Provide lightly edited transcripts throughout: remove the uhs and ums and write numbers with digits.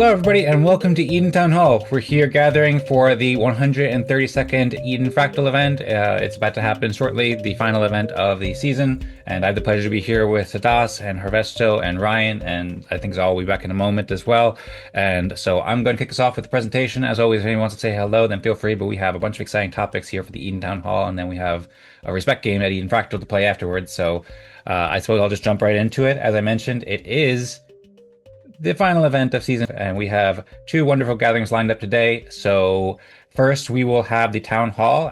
Hello, everybody, and welcome to Eden Town Hall. We're here gathering for the 132nd Eden Fractal event. It's about to happen shortly, the final event of the season, and I have the pleasure to be here with Tadas and Harvesto and Ryan, and I think Zaal will be back in a moment as well. And so I'm going to kick us off with the presentation. As always, if anyone wants to say hello, then feel free, but we have a bunch of exciting topics here for the Eden Town Hall, and then we have a respect game at Eden Fractal to play afterwards. So I suppose I'll just jump right into it. As I mentioned, it is the final event of season, and we have two wonderful gatherings lined up today. So first, we will have the town hall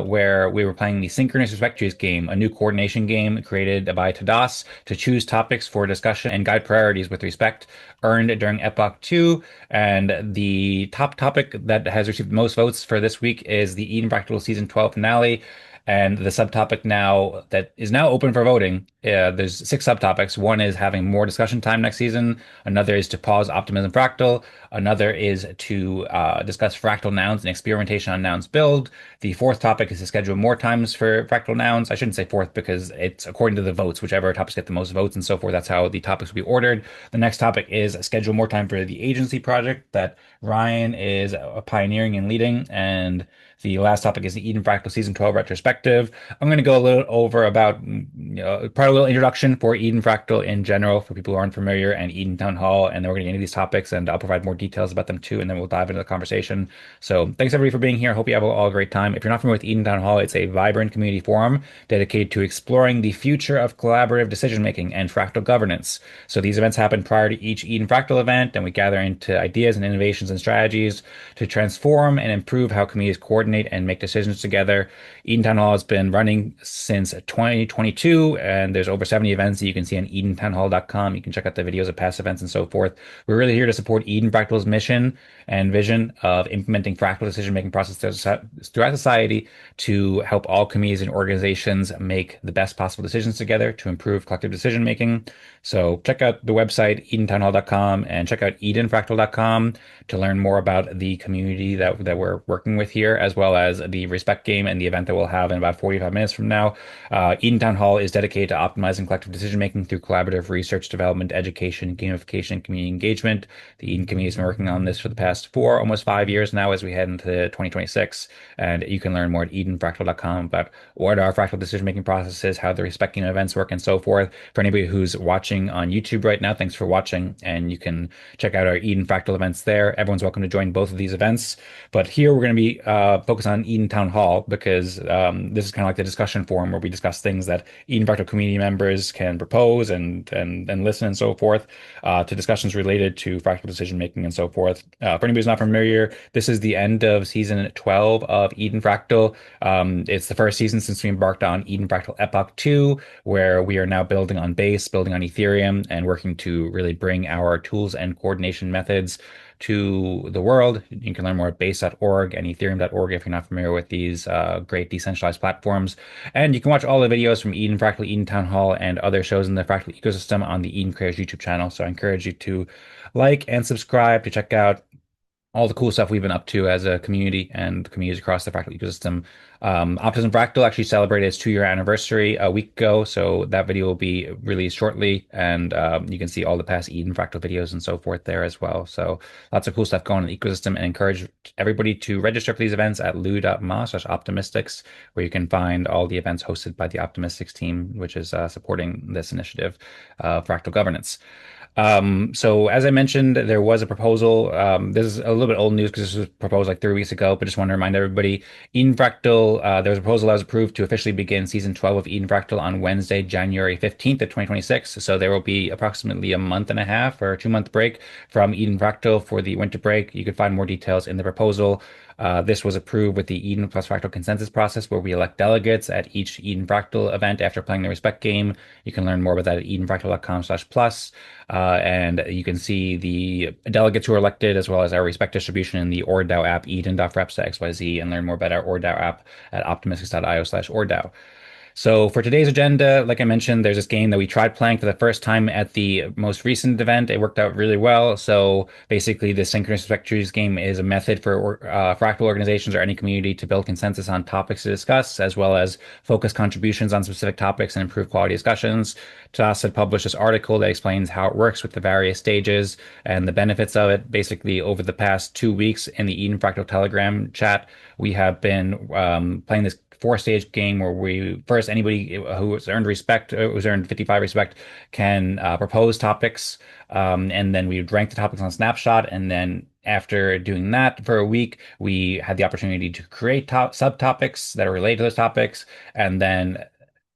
where we were playing the Synchronous Respect Trees game, a new coordination game created by Tadas to choose topics for discussion and guide priorities with respect earned during Epoch 2. And the top topic that has received the most votes for this week is the Eden Fractal Season 12 finale. And the subtopic now that is now open for voting, there's six subtopics. One is having more discussion time next season. Another is to pause Optimism Fractal. Another is to discuss Fractal Nouns and experimentation on Nouns build. The fourth topic is to schedule more times for Fractal Nouns. I shouldn't say fourth because it's according to the votes, whichever topics get the most votes and so forth. That's how the topics will be ordered. The next topic is schedule more time for the agency project that Ryan is pioneering and leading. And the last topic is the Eden Fractal Season 12 retrospective. I'm going to go a little over about, probably a little introduction for Eden Fractal in general for people who aren't familiar, and Eden Town Hall, and then we're going to get into these topics, and I'll provide more details about them too, and then we'll dive into the conversation. So thanks everybody for being here. I hope you have all a great time. If you're not familiar with Eden Town Hall, it's a vibrant community forum dedicated to exploring the future of collaborative decision-making and fractal governance. So these events happen prior to each Eden Fractal event, and we gather into ideas and innovations and strategies to transform and improve how communities coordinate and make decisions together. Eden Town Hall has been running since 2022, and there's over 70 events that you can see on edentownhall.com. You can check out the videos of past events and so forth. We're really here to support Eden Fractal's mission and vision of implementing fractal decision-making processes throughout society to help all communities and organizations make the best possible decisions together to improve collective decision-making. So check out the website, edentownhall.com, and check out edenfractal.com to learn more about the community that we're working with here, as well as the respect game and the event that we'll have in about 45 minutes from now. Eden Town Hall is dedicated to optimizing collective decision-making through collaborative research, development, education, gamification, and community engagement. The Eden community has been working on this for the past almost 5 years now as we head into 2026. And you can learn more at edenfractal.com about what our fractal decision-making process is, how the respect game events work, and so forth. For anybody who's watching on YouTube right now, thanks for watching, and you can check out our Eden Fractal events there. Everyone's welcome to join both of these events. But here we're going to be focused on Eden Town Hall because this is kind of like the discussion forum where we discuss things that Eden Fractal community members can propose and listen and so forth to discussions related to fractal decision making and so forth. For anybody who's not familiar, this is the end of season 12 of Eden Fractal. It's the first season since we embarked on Eden Fractal Epoch 2, where we are now building on Base, building on Ethereum, and working to really bring our tools and coordination methods to the world. You can learn more at base.org and ethereum.org if you're not familiar with these great decentralized platforms. And you can watch all the videos from Eden Fractal, Eden Town Hall, and other shows in the Fractal ecosystem on the Eden Creators YouTube channel. So I encourage you to like and subscribe to check out all the cool stuff we've been up to as a community and communities across the Fractal ecosystem. Optimism Fractal actually celebrated its 2-year anniversary a week ago, so that video will be released shortly, and you can see all the past Eden Fractal videos and so forth there as well. So lots of cool stuff going on in the ecosystem, and encourage everybody to register for these events at lu.ma/optimistics, where you can find all the events hosted by the Optimistics team, which is supporting this initiative, Fractal Governance. So as I mentioned, there was a proposal. This is a little bit old news because this was proposed like 3 weeks ago, but just want to remind everybody, Eden Fractal, there was a proposal that was approved to officially begin season 12 of Eden Fractal on Wednesday, January 15th of 2026. So there will be approximately a month and a half or a 2-month break from Eden Fractal for the winter break. You can find more details in the proposal. This was approved with the Eden plus Fractal consensus process, where we elect delegates at each Eden Fractal event after playing the respect game. You can learn more about that at edenfractal.com/plus. And you can see the delegates who are elected, as well as our respect distribution in the OrDAO app, eden.fraps.xyz, and learn more about our OrDAO app at optimistics.io/OrDAO. So for today's agenda, like I mentioned, there's this game that we tried playing for the first time at the most recent event. It worked out really well. So basically, the Synchronous Respect Trees game is a method for fractal organizations or any community to build consensus on topics to discuss, as well as focus contributions on specific topics and improve quality discussions. Tadas had published this article that explains how it works with the various stages and the benefits of it. Basically, over the past 2 weeks in the Eden Fractal Telegram chat, we have been playing this four-stage game where we first anybody who has earned respect, who's earned 55 respect, can propose topics, and then we would rank the topics on Snapshot, and then after doing that for a week, we had the opportunity to create subtopics that are related to those topics, and then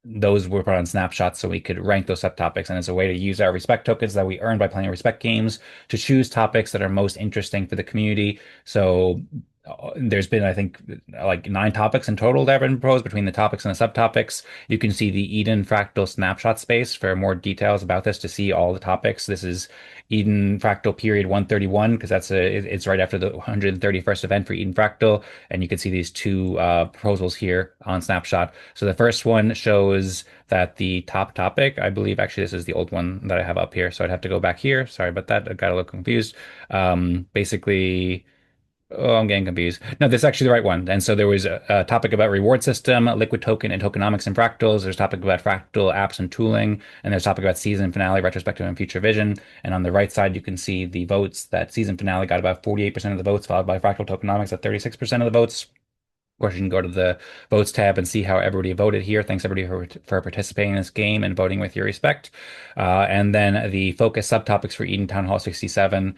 those were put on snapshots so we could rank those subtopics. And it's a way to use our respect tokens that we earn by playing respect games to choose topics that are most interesting for the community. So there's been, I think, like 9 topics in total that have been proposed between the topics and the subtopics. You can see the Eden Fractal snapshot space for more details about this to see all the topics. This is Eden Fractal period 131 because it's right after the 131st event for Eden Fractal, and you can see these two proposals here on snapshot. So the first one shows that the top topic, I believe, actually this is the old one that I have up here, so I'd have to go back here. Sorry about that. I got a little confused. Basically. Oh, I'm getting confused. No, this is actually the right one. And so there was a topic about reward system, liquid token, and tokenomics and fractals. There's a topic about fractal apps and tooling, and there's a topic about season finale, retrospective, and future vision. And on the right side, you can see the votes that season finale got about 48% of the votes, followed by fractal tokenomics at 36% of the votes. Of course, you can go to the votes tab and see how everybody voted here. Thanks everybody for participating in this game and voting with your respect. And then the focus subtopics for Eden Town Hall 67,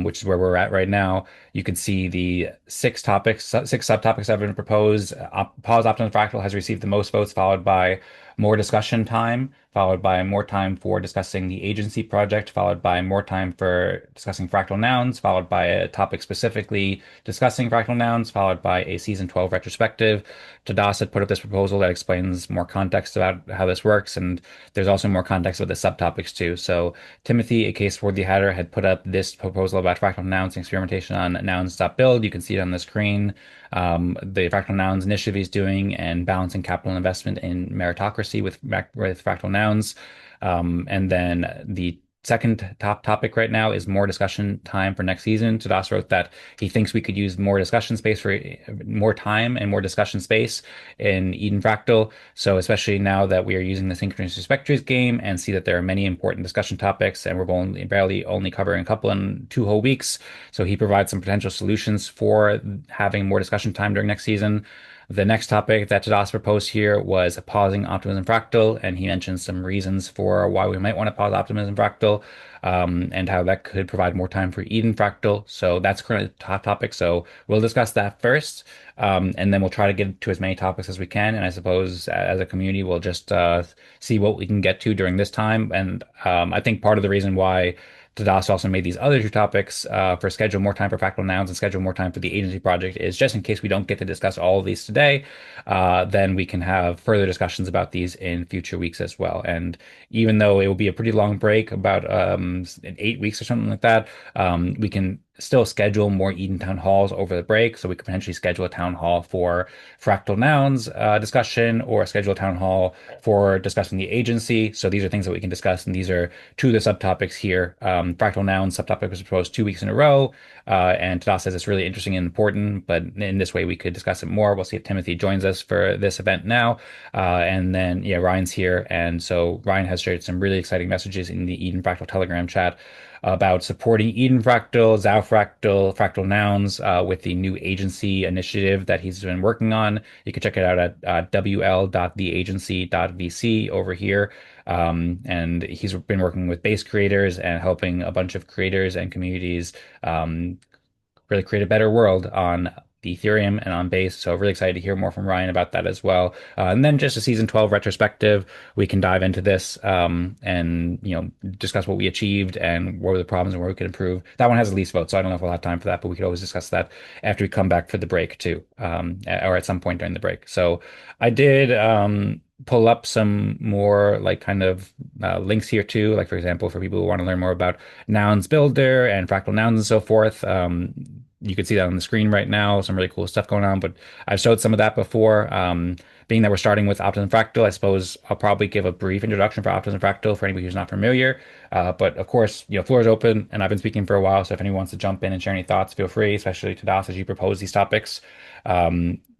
which is where we're at right now. You can see the 6 subtopics that have been proposed. Pause Optimism Fractal has received the most votes, followed by more discussion time, followed by more time for discussing the agency project, followed by more time for discussing fractal nouns, followed by a topic specifically discussing fractal nouns, followed by a season 12 retrospective. Tadas had put up this proposal that explains more context about how this works, and there's also more context with the subtopics too. So Timothy, a case for the Hatter, had put up this proposal about fractal nouns and experimentation on nouns.build. You can see it on the screen. The Fractal Nouns initiative he's doing and balancing capital investment in meritocracy with Fractal Nouns. And then the second top topic right now is more discussion time for next season. Tadas wrote that he thinks we could use more discussion space for more time and more discussion space in Eden Fractal. So especially now that we are using the Synchronous Respect Trees game and see that there are many important discussion topics and we're barely only covering a couple in 2 whole weeks. So he provides some potential solutions for having more discussion time during next season. The next topic that Tadas proposed here was pausing Optimism Fractal, and he mentioned some reasons for why we might want to pause Optimism Fractal, and how that could provide more time for Eden Fractal. So that's currently the top topic. So we'll discuss that first, and then we'll try to get to as many topics as we can. And I suppose as a community, we'll just see what we can get to during this time. And I think part of the reason why Tadas also made these other 2 topics for schedule more time for fractal nouns and schedule more time for the agency project is just in case we don't get to discuss all of these today, then we can have further discussions about these in future weeks as well. And even though it will be a pretty long break, about in 8 weeks or something like that, we can still schedule more Eden Town Halls over the break. So we could potentially schedule a town hall for fractal nouns discussion or schedule a town hall for discussing the agency. So these are things that we can discuss. And these are 2 of the subtopics here. Fractal nouns subtopic was proposed 2 weeks in a row. And Tadas says it's really interesting and important, but in this way we could discuss it more. We'll see if Timothy joins us for this event now. And then, yeah, Ryan's here. And so Ryan has shared some really exciting messages in the Eden Fractal Telegram chat about supporting Eden Fractal, Zaal Fractal, Fractal Nouns with the new agency initiative that he's been working on. You can check it out at wl.theagency.vc over here. And he's been working with base creators and helping a bunch of creators and communities really create a better world on the Ethereum and on Base. So really excited to hear more from Ryan about that as well. And then just a season 12 retrospective, we can dive into this and discuss what we achieved and what were the problems and where we could improve. That one has the least votes, so I don't know if we'll have time for that, but we could always discuss that after we come back for the break too, or at some point during the break. So I did pull up some more like kind of links here too, like for example, for people who want to learn more about Nouns Builder and Fractal Nouns and so forth. you can see that on the screen right now, some really cool stuff going on, but I've showed some of that before. Being that we're starting with Optimism Fractal, I suppose I'll probably give a brief introduction for Optimism Fractal for anybody who's not familiar. But of course, floor is open, and I've been speaking for a while, so if anyone wants to jump in and share any thoughts, feel free, especially to Das as you propose these topics.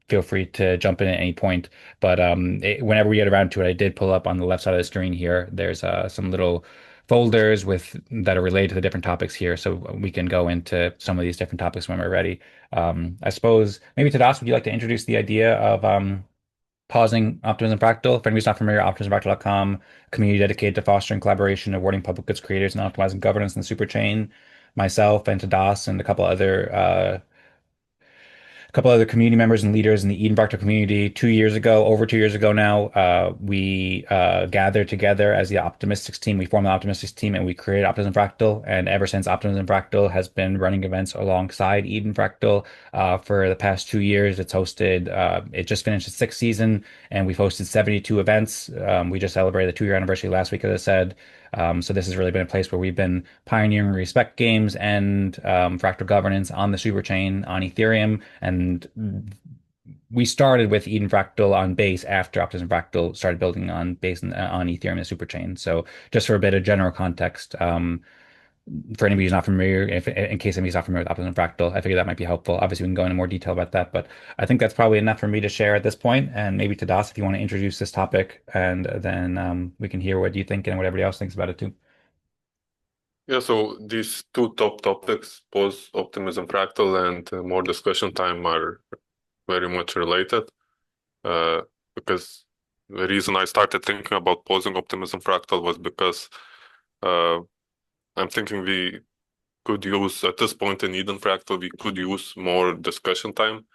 Feel free to jump in at any point. But whenever we get around to it, I did pull up on the left side of the screen here. There's some little folders with that are related to the different topics here, so we can go into some of these different topics when we're ready. I suppose maybe Tadas, would you like to introduce the idea of pausing Optimism Fractal? For anybody who's not familiar, optimismfractal.com, community dedicated to fostering collaboration, awarding public goods creators, and optimizing governance in the super chain. Myself and Tadas and a couple other community members and leaders in the Eden Fractal community 2 years ago, over 2 years ago now, we gathered together as the Optimistics team. We formed the Optimistics team and we created Optimism Fractal. And ever since, Optimism Fractal has been running events alongside Eden Fractal for the past 2 years. It just finished its sixth season and we've hosted 72 events. We just celebrated the 2 year anniversary last week, as I said. So this has really been a place where we've been pioneering respect games and fractal governance on the superchain on Ethereum. And we started with Eden Fractal on Base after Optimism Fractal started building on Base and on Ethereum and superchain. So just for a bit of general context, for anybody who's not familiar, in case anybody's not familiar with Optimism Fractal, I figure that might be helpful. Obviously, we can go into more detail about that, but I think that's probably enough for me to share at this point. And maybe to Das, if you want to introduce this topic, and then we can hear what you think and what everybody else thinks about it too. Yeah, so these two top topics, both Optimism Fractal and more discussion time, are very much related. Because the reason I started thinking about pausing Optimism Fractal was because I'm thinking we could use, at this point in Eden Fractal, we could use more discussion time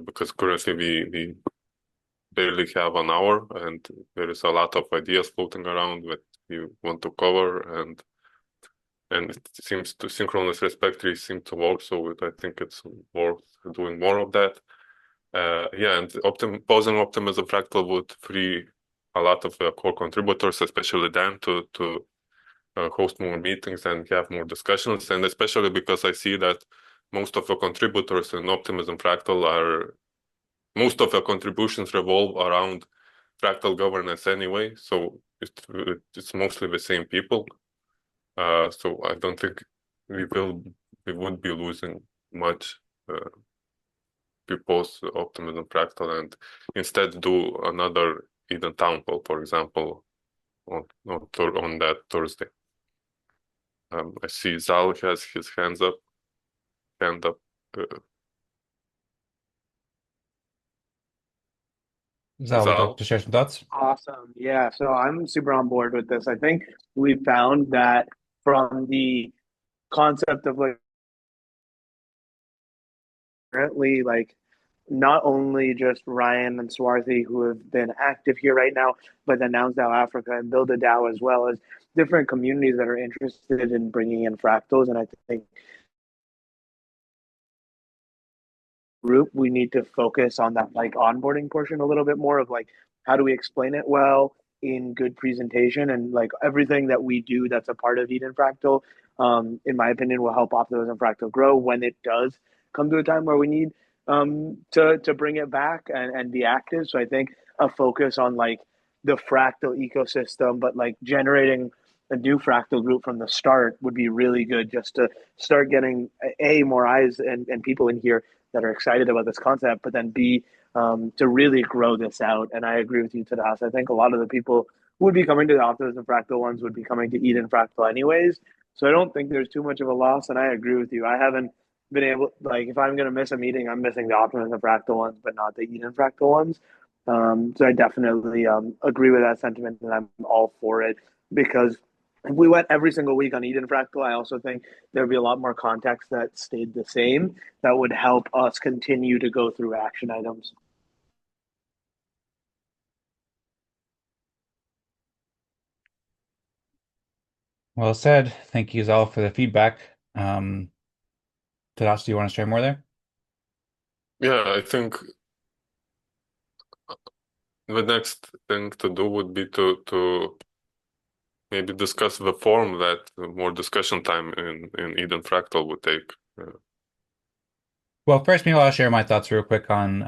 because currently we barely have an hour and there is a lot of ideas floating around that we want to cover, and it seems to Synchronous Respect Trees seem to work, so I think it's worth doing more of that. Yeah, and pausing Optimism Fractal would free a lot of core contributors, especially them, to host more meetings and have more discussions. And especially because I see that most of the contributors in Optimism Fractal most of the contributions revolve around fractal governance anyway. So it's mostly the same people. So I don't think we would be losing much to post Optimism Fractal and instead do another Eden Town Hall, for example, on that Thursday. I see Zaal has his hand up. Zal, would you like to share some thoughts? Awesome. Yeah. So I'm super on board with this. I think we found that from the concept of like currently like not only just Ryan and Swarthy who have been active here right now, but then Nouns DAO Africa and Build a DAO as well as different communities that are interested in bringing in fractals. And I think group we need to focus on that like onboarding portion a little bit more of like how do we explain it well in good presentation, and like everything that we do that's a part of Eden Fractal, in my opinion, will help Optimism Fractal grow when it does come to a time where we need to bring it back and be active. So I think a focus on like the fractal ecosystem, but like generating a new fractal group from the start would be really good just to start getting more eyes and people in here that are excited about this concept, but then B, to really grow this out. And I agree with you, Tadas. I think a lot of the people who would be coming to the Optimism Fractal ones would be coming to Eden Fractal anyways. So I don't think there's too much of a loss. And I agree with you. I haven't been able, like, if I'm going to miss a meeting, I'm missing the Optimism Fractal ones, but not the Eden Fractal ones. So I definitely agree with that sentiment, and I'm all for it because if we went every single week on Eden Fractal, I also think there'd be a lot more context that stayed the same that would help us continue to go through action items. Well said. Thank you, Zal, for the feedback. Tadas, do you want to share more there? Yeah, I think the next thing to do would be to maybe discuss the form that more discussion time in Eden Fractal would take. Well, first, maybe I'll share my thoughts real quick on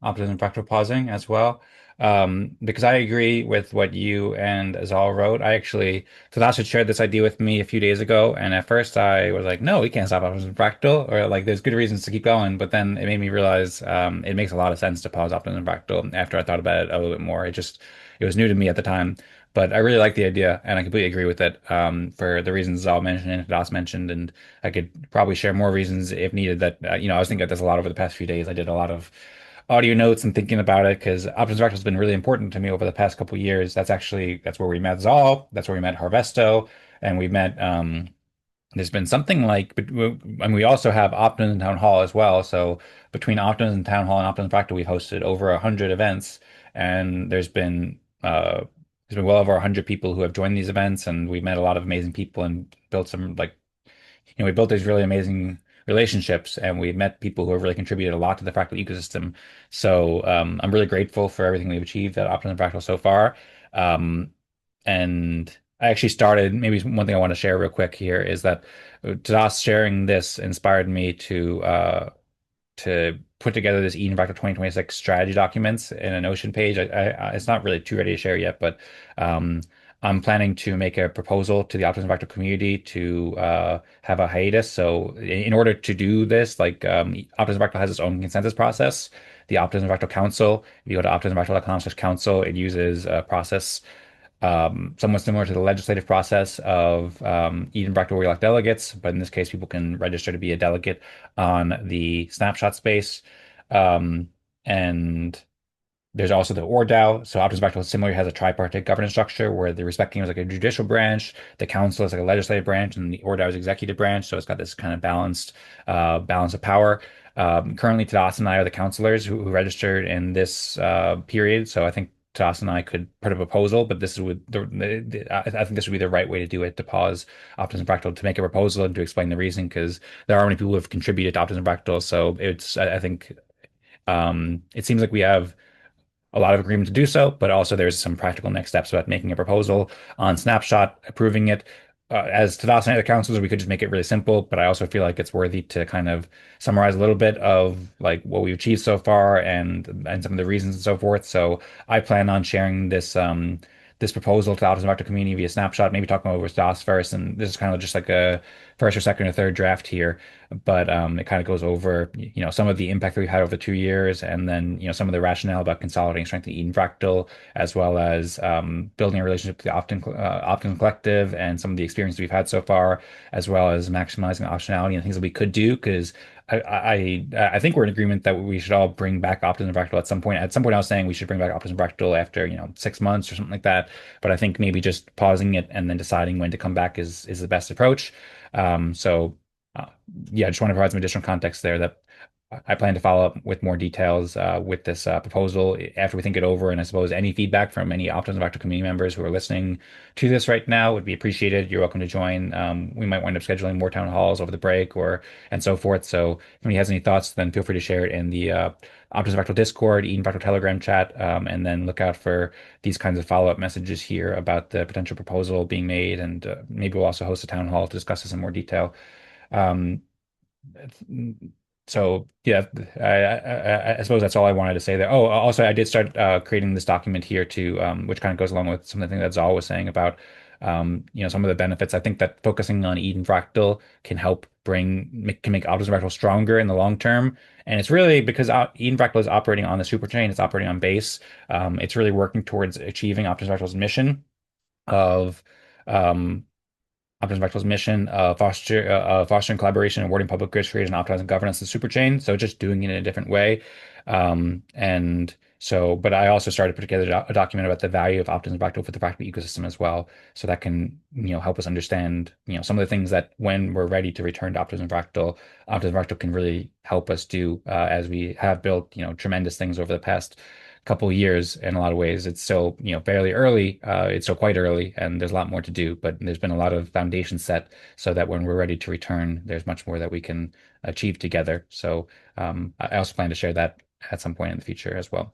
optimism fractal pausing as well. Because I agree with what you and Azal wrote. Tadas had shared this idea with me a few days ago, and at first I was like, no, we can't stop optimism fractal, or like there's good reasons to keep going. But then it made me realize it makes a lot of sense to pause optimism fractal after I thought about it a little bit more. It was new to me at the time. But I really like the idea, and I completely agree with it for the reasons Zal mentioned and Das mentioned, and I could probably share more reasons if needed. I was thinking about this a lot over the past few days. I did a lot of audio notes and thinking about it because Optimism Fractal has been really important to me over the past couple of years. That's where we met Zal, that's where we met Harvesto, and we met there's been something like, and we also have Optimism Town Hall as well. So between Optimism Town Hall and Optimism Fractal, we've hosted over 100 events, and there's been well over 100 people who have joined these events, and we've met a lot of amazing people and built some like we built these really amazing relationships, and we've met people who have really contributed a lot to the Fractal ecosystem. So I'm really grateful for everything we've achieved at Optimism Fractal so far. Um, and I actually started, maybe one thing I want to share real quick here is that Tadas sharing this inspired me to put together this Eden Fractal 2026 strategy documents in a Notion page. It's not really too ready to share yet, but um, I'm planning to make a proposal to the Optimism Fractal community to have a hiatus. So in order to do this, Optimism Fractal has its own consensus process. The Optimism Fractal Council, if you go to optimismfractal.com/council, it uses a process somewhat similar to the legislative process of Eden Fractal where you elect delegates, but in this case, people can register to be a delegate on the snapshot space. Um, and there's also the ORDAO. So Optimus Fractal similarly has a tripartite governance structure where the Respect Kingdom is like a judicial branch, the council is like a legislative branch, and the ORDAO is executive branch. So it's got this kind of balance of power. Currently, Tadas and I are the counselors who registered in this period. So I think Tadas and I could put a proposal, but I think this would be the right way to do it, to pause Optimism Fractal, to make a proposal and to explain the reason, because there are many people who have contributed to Optimism Fractal. So I think it seems like we have a lot of agreement to do so, but also there's some practical next steps about making a proposal on Snapshot, approving it. As Tadas and other councils, we could just make it really simple, but I also feel like it's worthy to kind of summarize a little bit of like what we've achieved so far and some of the reasons and so forth. So I plan on sharing this proposal to the Optimism Vector community via Snapshot, maybe talking over with Tadas first, and this is kind of just like a first or second or third draft here, but it kind of goes over some of the impact that we've had over the 2 years, and then some of the rationale about consolidating strength in Eden Fractal, as well as building a relationship with the Optin Collective and some of the experiences we've had so far, as well as maximizing optionality and things that we could do. Because I think we're in agreement that we should all bring back Optimism Fractal at some point. At some point, I was saying we should bring back Optimism Fractal after 6 months or something like that. But I think maybe just pausing it and then deciding when to come back is the best approach. So uh, yeah, I just want to provide some additional context there that I plan to follow up with more details with this proposal after we think it over. And I suppose any feedback from any Optimism Vector community members who are listening to this right now would be appreciated. You're welcome to join. We might wind up scheduling more town halls over the break and so forth. So if anybody has any thoughts, then feel free to share it in the Optimism Fractal Discord, Eden Fractal Telegram chat, and then look out for these kinds of follow-up messages here about the potential proposal being made. And maybe we'll also host a town hall to discuss this in more detail. Um, so yeah, I suppose that's all I wanted to say there. Oh, also I did start creating this document here too, which kind of goes along with some of the things that Zal was saying about some of the benefits. I think that focusing on Eden Fractal can can make Optimism Fractal stronger in the long term. And it's really because Eden Fractal is operating on the superchain, it's operating on Base. It's really working towards achieving Optimism Fractal's mission of um, Optimism Fractal's mission of fostering collaboration, awarding public goods, creating and optimizing governance in superchain. So just doing it in a different way. But I also started to put together a document about the value of Optimism Fractal for the Fractal ecosystem as well. So that can, help us understand, some of the things that when we're ready to return to Optimism Fractal can really help us do, as we have built, tremendous things over the past couple of years. In a lot of ways it's still fairly early, it's still quite early, and there's a lot more to do, but there's been a lot of foundation set so that when we're ready to return, there's much more that we can achieve together. So I also plan to share that at some point in the future as well.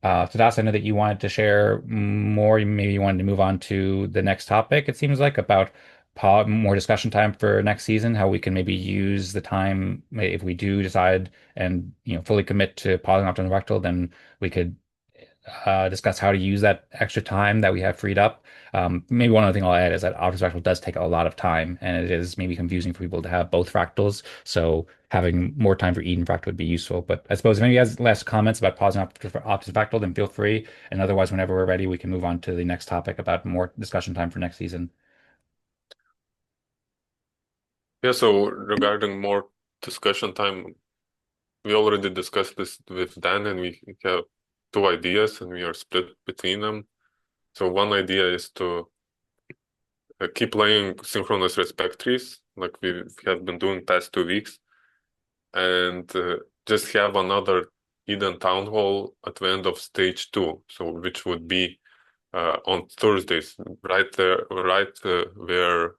Tadas, I know that you wanted to share more. Maybe you wanted to move on to the next topic, it seems like, about more discussion time for next season, how we can maybe use the time if we do decide and fully commit to pausing Optimism Fractal, then we could discuss how to use that extra time that we have freed up. Maybe one other thing I'll add is that Optimism Fractal does take a lot of time, and it is maybe confusing for people to have both fractals. So having more time for Eden Fractal would be useful. But I suppose if anybody has last comments about pausing Optimism Fractal, then feel free. And otherwise, whenever we're ready, we can move on to the next topic about more discussion time for next season. Yeah, so regarding more discussion time, we already discussed this with Dan, and we have two ideas, and we are split between them. So one idea is to keep playing Synchronous Respect Trees, like we have been doing past 2 weeks, and just have another Eden Town Hall at the end of stage 2, so which would be on Thursdays, right there, where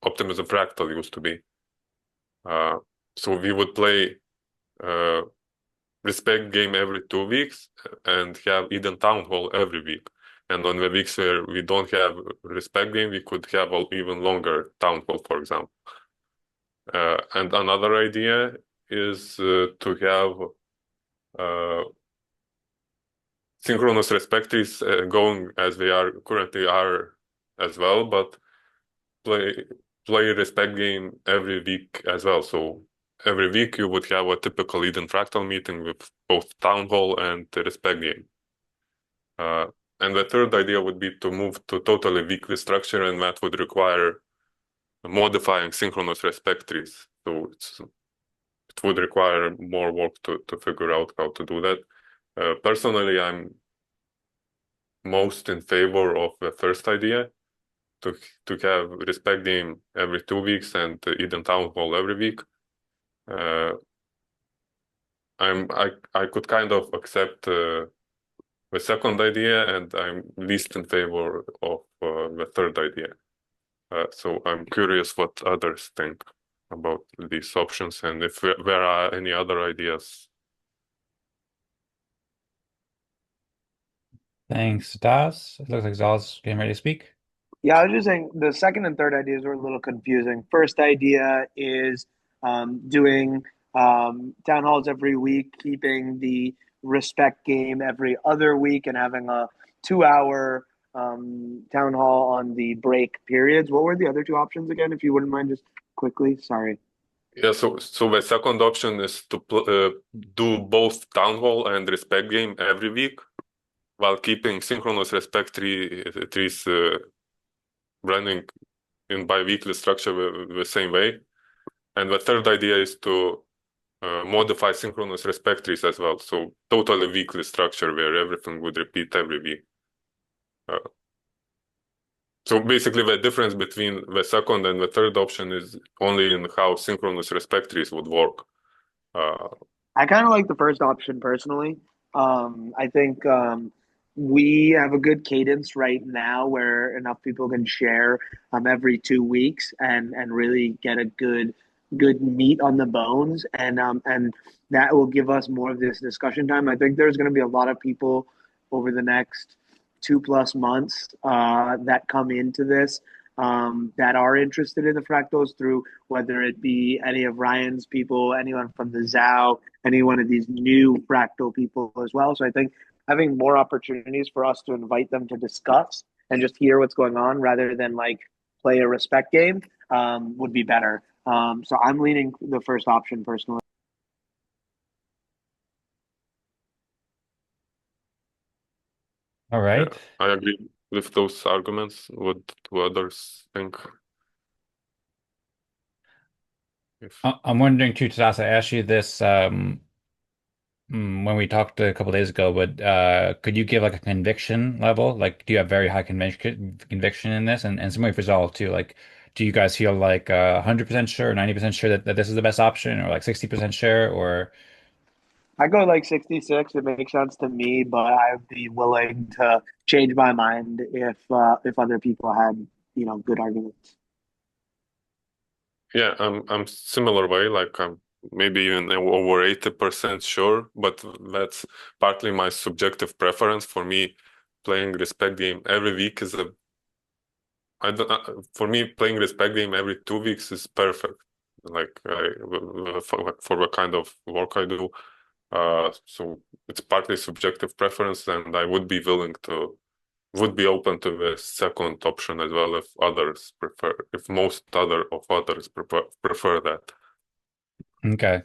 Optimism Fractal used to be. So we would play Respect game every 2 weeks and have Eden Town Hall every week. And on the weeks where we don't have Respect game, we could have an even longer Town Hall, for example. And another idea is to have Synchronous Respect Trees going as they are currently are as well, but play Respect game every week as well. So every week you would have a typical Eden Fractal meeting with both Town Hall and the Respect game. And the third idea would be to move to totally weekly structure, and that would require modifying Synchronous Respect Trees. So it would require more work to figure out how to do that. Personally, I'm most in favor of the first idea, to have Respect game every 2 weeks and Eden Town Hall every week. I could kind of accept the second idea, and I'm least in favor of the third idea. So I'm curious what others think about these options, and if there are any other ideas. Thanks, Das. It looks like Zal's getting ready to speak. Yeah, I was just saying the second and third ideas were a little confusing. First idea is doing town halls every week, keeping the respect game every other week, and having a 2 hour town hall on the break periods. What were the other two options again, if you wouldn't mind just quickly? Sorry. Yeah, so the second option is to do both Town Hall and Respect game every week, while keeping Synchronous Respect trees running in bi-weekly structure the same way. And the third idea is to modify Synchronous Respect Trees as well. So totally weekly structure where everything would repeat every week. So basically the difference between the second and the third option is only in how Synchronous Respect Trees would work. I kind of like the first option personally. I think we have a good cadence right now where enough people can share every 2 weeks and really get a good meat on the bones, and that will give us more of this discussion time. I think there's going to be a lot of people over the next 2+ months that come into this that are interested in the fractals, through whether it be any of Ryan's people, anyone from the Zaal, any one of these new fractal people as well. So I think having more opportunities for us to invite them to discuss and just hear what's going on rather than like play a respect game would be better. So I'm leaning the first option personally. All right. Yeah, I agree with those arguments. What do others think? I'm wondering too, Tadas, I asked you this when we talked a couple days ago, but could you give like a conviction level? Like, do you have very high conviction in this? And similarly for Zal too, like, do you guys feel like 100% sure, 90% sure that this is the best option, or like 60% sure, or I go like 66. It makes sense to me, but I'd be willing to change my mind if other people had good arguments. Yeah, I'm similar way. Like I'm maybe even over 80% sure, but that's partly my subjective preference. For me, playing respect game every week is for me, playing respect game every 2 weeks is perfect. Like for the kind of work I do. So it's partly subjective preference, and I would be open to the second option as well if most of others prefer that. Okay.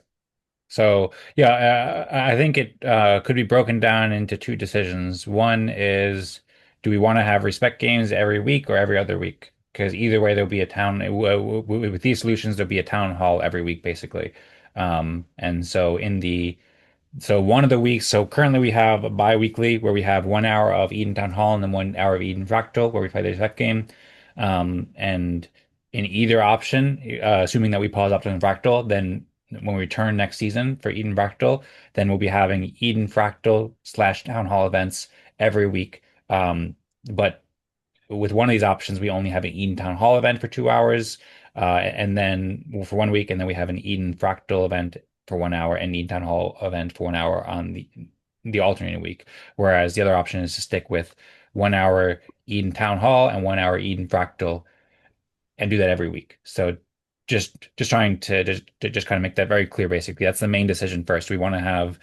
So yeah, I think it could be broken down into two decisions. One is, do we want to have respect games every week or every other week? Because either way, there'll be a with these solutions, there'll be a town hall every week, basically. And so one of the weeks, so currently we have a bi-weekly where we have 1 hour of Eden Town Hall and then 1 hour of Eden Fractal where we play the respect game. And in either option, assuming that we pause Optimism Fractal, then when we return next season for Eden Fractal, then we'll be having Eden Fractal / Town Hall events every week. But with one of these options, we only have an Eden Town Hall event for 2 hours, and then for 1 week, and then we have an Eden Fractal event for 1 hour and Eden Town Hall event for 1 hour on the alternating week. Whereas the other option is to stick with 1 hour Eden Town Hall and 1 hour Eden Fractal and do that every week. So just trying to just kind of make that very clear. Basically, that's the main decision first. We want to have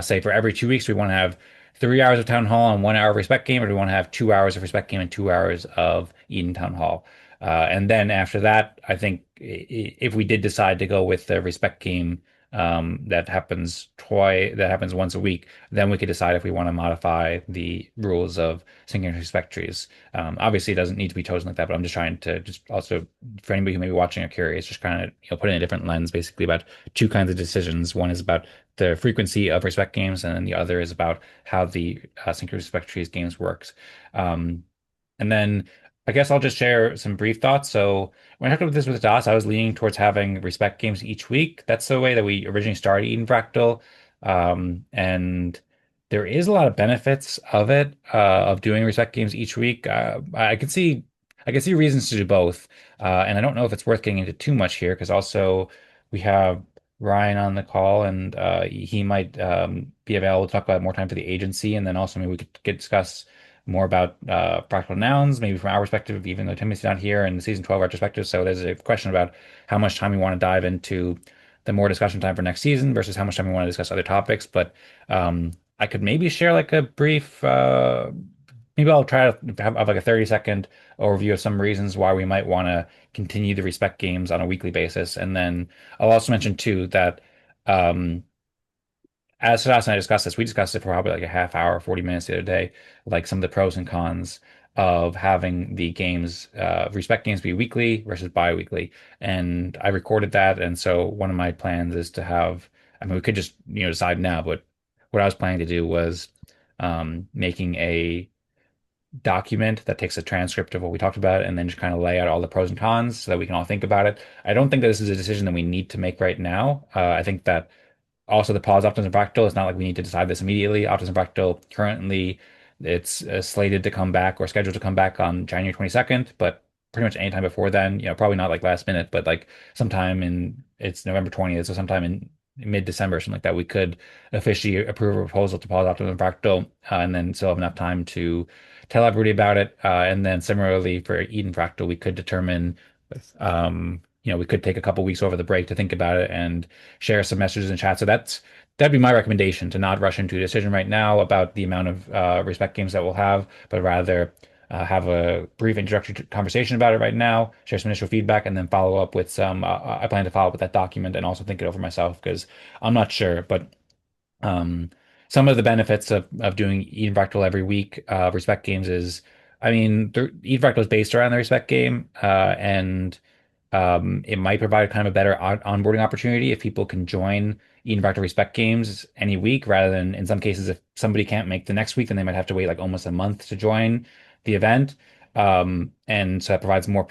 say for every 2 weeks, we want to have 3 hours of Town Hall and 1 hour of Respect Game, or do we want to have 2 hours of Respect Game and 2 hours of Eden Town Hall? And then after that, I think if we did decide to go with the Respect Game that happens once a week, then we could decide if we want to modify the rules of synchronous respect trees. Obviously, it doesn't need to be chosen like that, but I'm just trying to just also for anybody who may be watching or curious, just kind of put in a different lens, basically about two kinds of decisions. One is about the frequency of respect games, and then the other is about how the synchronous respect trees games works. And then I guess I'll just share some brief thoughts. So when I talked about this with Das, I was leaning towards having respect games each week. That's the way that we originally started Eden Fractal. And there is a lot of benefits of it, of doing respect games each week. I can see reasons to do both. And I don't know if it's worth getting into too much here because also we have Ryan on the call and he might be available to talk about more time for the agency. And then also maybe we could discuss more about Fractal Nouns, maybe from our perspective, even though Timmy's not here in the season 12 retrospective. So there's a question about how much time we want to dive into the more discussion time for next season versus how much time we want to discuss other topics. But I could maybe share like a brief, maybe I'll try to have like a 30-second overview of some reasons why we might want to continue the respect games on a weekly basis. And then I'll also mention too that um, as Tadas and I discussed this, we discussed it for probably like a half hour, 40 minutes the other day, like some of the pros and cons of having the games, respect games be weekly versus bi-weekly. And I recorded that. And so one of my plans is to have, I mean, we could just, decide now, but what I was planning to do was making a document that takes a transcript of what we talked about and then just kind of lay out all the pros and cons so that we can all think about it. I don't think that this is a decision that we need to make right now. I think that also the pause Optimism Fractal. It's not like we need to decide this immediately. Optimism Fractal currently it's slated to come back or scheduled to come back on January 22nd, but pretty much anytime before then, probably not like last minute, but like sometime it's November 20th, so sometime in mid-December, something like that, we could officially approve a proposal to pause Optimism Fractal, and then still have enough time to tell everybody about it. And then similarly for Eden Fractal, we could determine we could take a couple weeks over the break to think about it and share some messages in chat. So that'd be my recommendation, to not rush into a decision right now about the amount of respect games that we'll have, but rather have a brief introductory conversation about it right now, share some initial feedback, and then follow up with some. I plan to follow up with that document and also think it over myself because I'm not sure, but um, some of the benefits of doing Eden Fractal every week, respect games is, I mean, Eden Fractal is based around the respect game, and it might provide kind of a better onboarding opportunity if people can join Eden Fractal Respect games any week, rather than in some cases, if somebody can't make the next week, then they might have to wait like almost a month to join the event. And so that provides more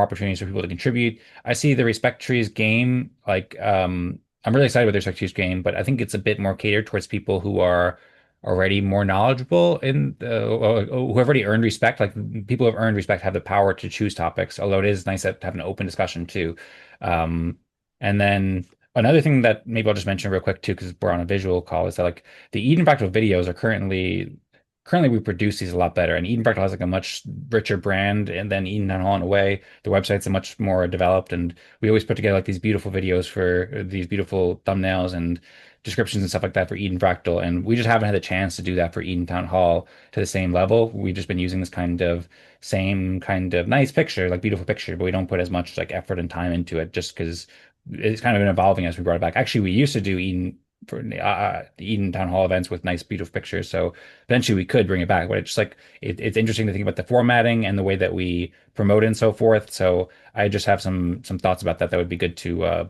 opportunities for people to contribute. I see the Respect Trees game, like, I'm really excited with the Respect Trees game, but I think it's a bit more catered towards people who are already more knowledgeable who have already earned respect. Like people who have earned respect have the power to choose topics, although it is nice to have an open discussion too. Um, and then another thing that maybe I'll just mention real quick too, because we're on a visual call, is that like the Eden Fractal videos are currently currently we produce these a lot better. And Eden Fractal has like a much richer brand, and then Eden Town Hall in a way. The website's a much more developed, and we always put together like these beautiful videos for these beautiful thumbnails and descriptions and stuff like that for Eden Fractal. And we just haven't had the chance to do that for Eden Town Hall to the same level. We've just been using this kind of same kind of nice picture, like beautiful picture, but we don't put as much like effort and time into it just because it's kind of been evolving as we brought it back. Actually, we used to do Eden for the Eden Town Hall events with nice, beautiful pictures. So eventually we could bring it back, but it's just like it's interesting to think about the formatting and the way that we promote it and so forth. So I just have some thoughts about that that would be good to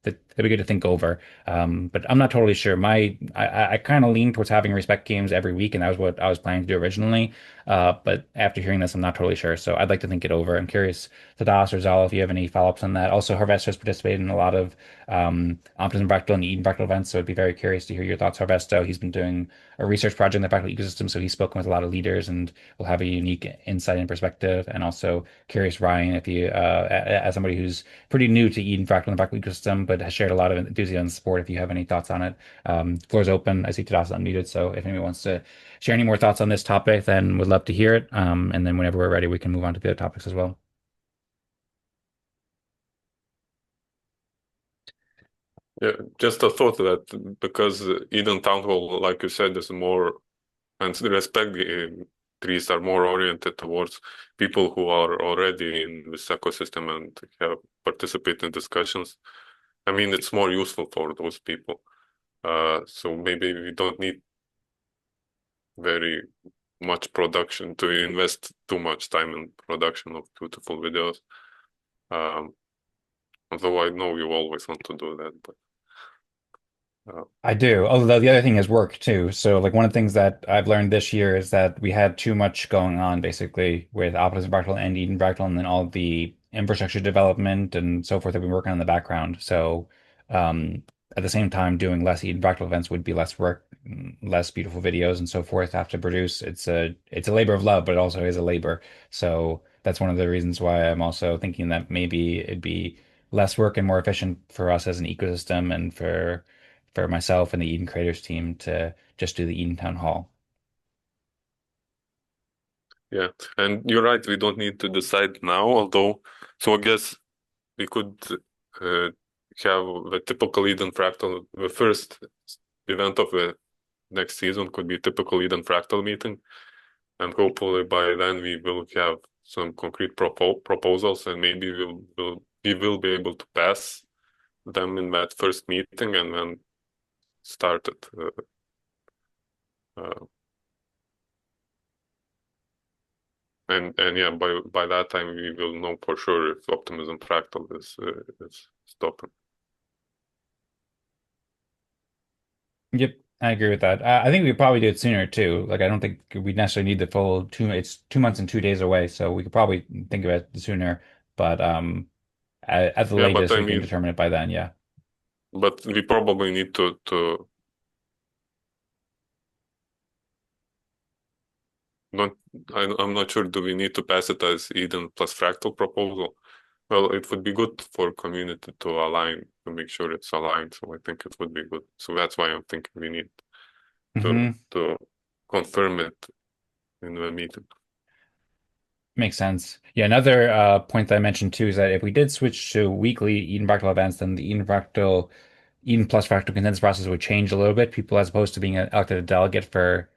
that'd be good to think over. But I'm not totally sure. I kind of lean towards having respect games every week, and that was what I was planning to do originally. But after hearing this, I'm not totally sure. So I'd like to think it over. I'm curious, Tadas or Zal, if you have any follow-ups on that. Also, Harvest has participated in a lot of Optimism Fractal and Eden Fractal events, so I'd be very curious to hear your thoughts, Harvesto. He's been doing a research project in the Fractal ecosystem, so he's spoken with a lot of leaders and will have a unique insight and perspective. And also curious, Ryan, if you, as somebody who's pretty new to Eden Fractal and the Fractal ecosystem, but has shared a lot of enthusiasm and support, if you have any thoughts on it. Floor is open. I see Tadas unmuted, so if anyone wants to share any more thoughts on this topic, then would love to hear it. And then whenever we're ready, we can move on to the other topics as well. Yeah, just a thought that because Eden Town Hall, like you said, is more, and the respect trees are more oriented towards people who are already in this ecosystem and have participated in discussions. I mean, it's more useful for those people. So maybe we don't need very much production to invest too much time in production of beautiful videos. Although I know you always want to do that, but I do. Although the other thing is work too. So like one of the things that I've learned this year is that we had too much going on basically with Optimism Fractal and Eden Fractal and then all the infrastructure development and so forth that we've been working on in the background. So at the same time doing less Eden Fractal events would be less work, less beautiful videos and so forth have to produce. It's a labor of love, but it also is a labor. So that's one of the reasons why I'm also thinking that maybe it'd be less work and more efficient for us as an ecosystem and for myself and the Eden Creators team to just do the Eden Town Hall. yeah, and you're right, we don't need to decide now, although, so I guess we could uh, have the typical Eden Fractal, the first event of the next season could be typical Eden Fractal meeting, and hopefully by then we will have some concrete proposals, and maybe we will be able to pass them in that first meeting and then start it. Uh, and yeah, by that time we will know for sure if Optimism Fractal is stopping. Yep, I agree with that. I think we could probably do it sooner too. Like I don't think we necessarily need the full two. It's 2 months and 2 days away, so we could probably think of it sooner. But at the Yeah, but latest, I we can mean, determine it by then. Yeah. but we probably need to not. I'm not sure. Do we need to pass it as Eden plus Fractal proposal? Well, it would be good for community to align to make sure it's aligned. So I think it would be good. So that's why I'm thinking we need Hmm. to confirm it in the meeting. Makes sense. Yeah, another point that I mentioned too is that if we did switch to weekly Eden Fractal events, then the Eden plus Fractal consensus process would change a little bit. People, as opposed to being elected a delegate for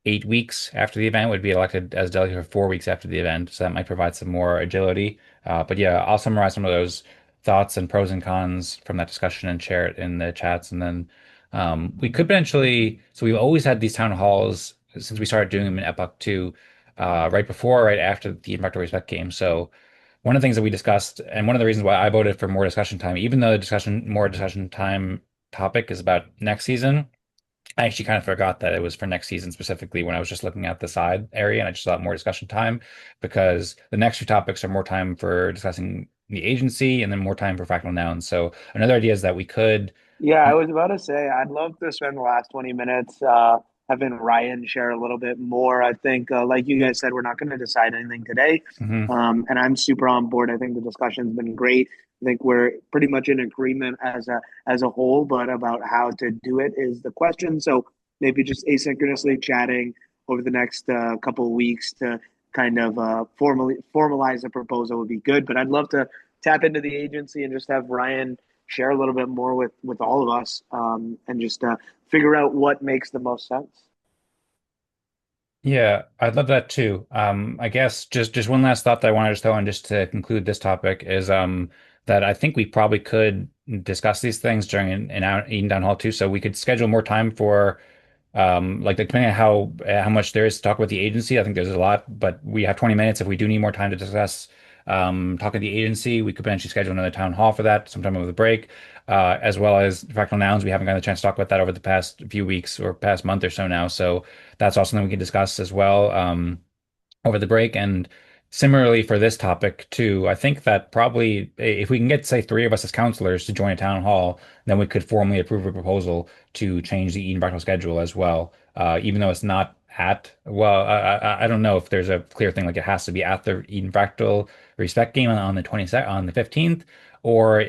8 weeks after the event, would be elected as delegate for 4 weeks after the event. So that might provide some more agility. But yeah, I'll summarize some of those thoughts and pros and cons from that discussion and share it in the chats. And then we could potentially, so we've always had these town halls since we started doing them in Epoch 2, right before, or right after the Fractal Respect game. So one of the things that we discussed, and one of the reasons why I voted for more discussion time, even though the more discussion time topic is about next season, I actually kind of forgot that it was for next season specifically when I was just looking at the side area and I just thought more discussion time because the next few topics are more time for discussing the agency and then more time for fractal nouns. So another idea is that we could. Yeah, I was about to say I'd love to spend the last 20 minutes having Ryan share a little bit more. I think, like you guys said, we're not going to decide anything today. Mhm. And I'm super on board. I think the discussion's been great. I think we're pretty much in agreement as a whole, but about how to do it is the question. So maybe just asynchronously chatting over the next couple of weeks to kind of formalize a proposal would be good. But I'd love to tap into the agency and just have Ryan share a little bit more with all of us, and just figure out what makes the most sense. Yeah, I'd love that too. I guess just one last thought that I wanted to throw in just to conclude this topic is that I think we probably could discuss these things during an Eden Town Hall too. So we could schedule more time for like depending on how much there is to talk about the agency. I think there's a lot, but we have 20 minutes. If we do need more time to discuss talking to the agency, we could potentially schedule another town hall for that sometime over the break. As well as fractal nouns. We haven't gotten a chance to talk about that over the past few weeks or past month or so now. So that's also something we can discuss as well over the break. And similarly for this topic too, I think that probably if we can get, say, three of us as counselors to join a town hall, then we could formally approve a proposal to change the Eden Fractal schedule as well. Even though it's not at, well, I don't know if there's a clear thing like it has to be at the Eden Fractal Respect game on the 22nd, on the 15th, or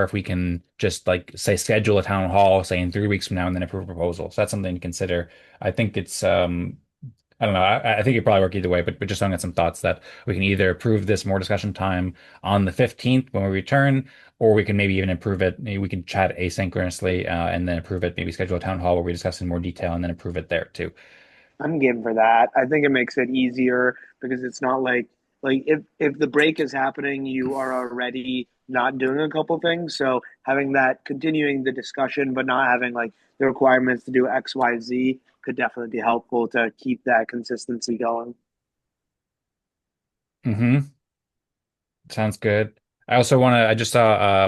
if we can just like say schedule a town hall, say in 3 weeks from now, and then approve a proposal. So that's something to consider. I think it's I don't know. I think it probably work either way, but just throwing out some thoughts that we can either approve this more discussion time on the 15th when we return, or we can maybe even improve it. Maybe we can chat asynchronously and then approve it. Maybe schedule a town hall where we discuss in more detail and then approve it there too. I'm game for that. I think it makes it easier because it's not like if the break is happening, you are already not doing a couple things. So having that continuing the discussion, but not having like the requirements to do X, Y, Z could definitely be helpful to keep that consistency going. Hmm. Sounds good. I also want to, I just saw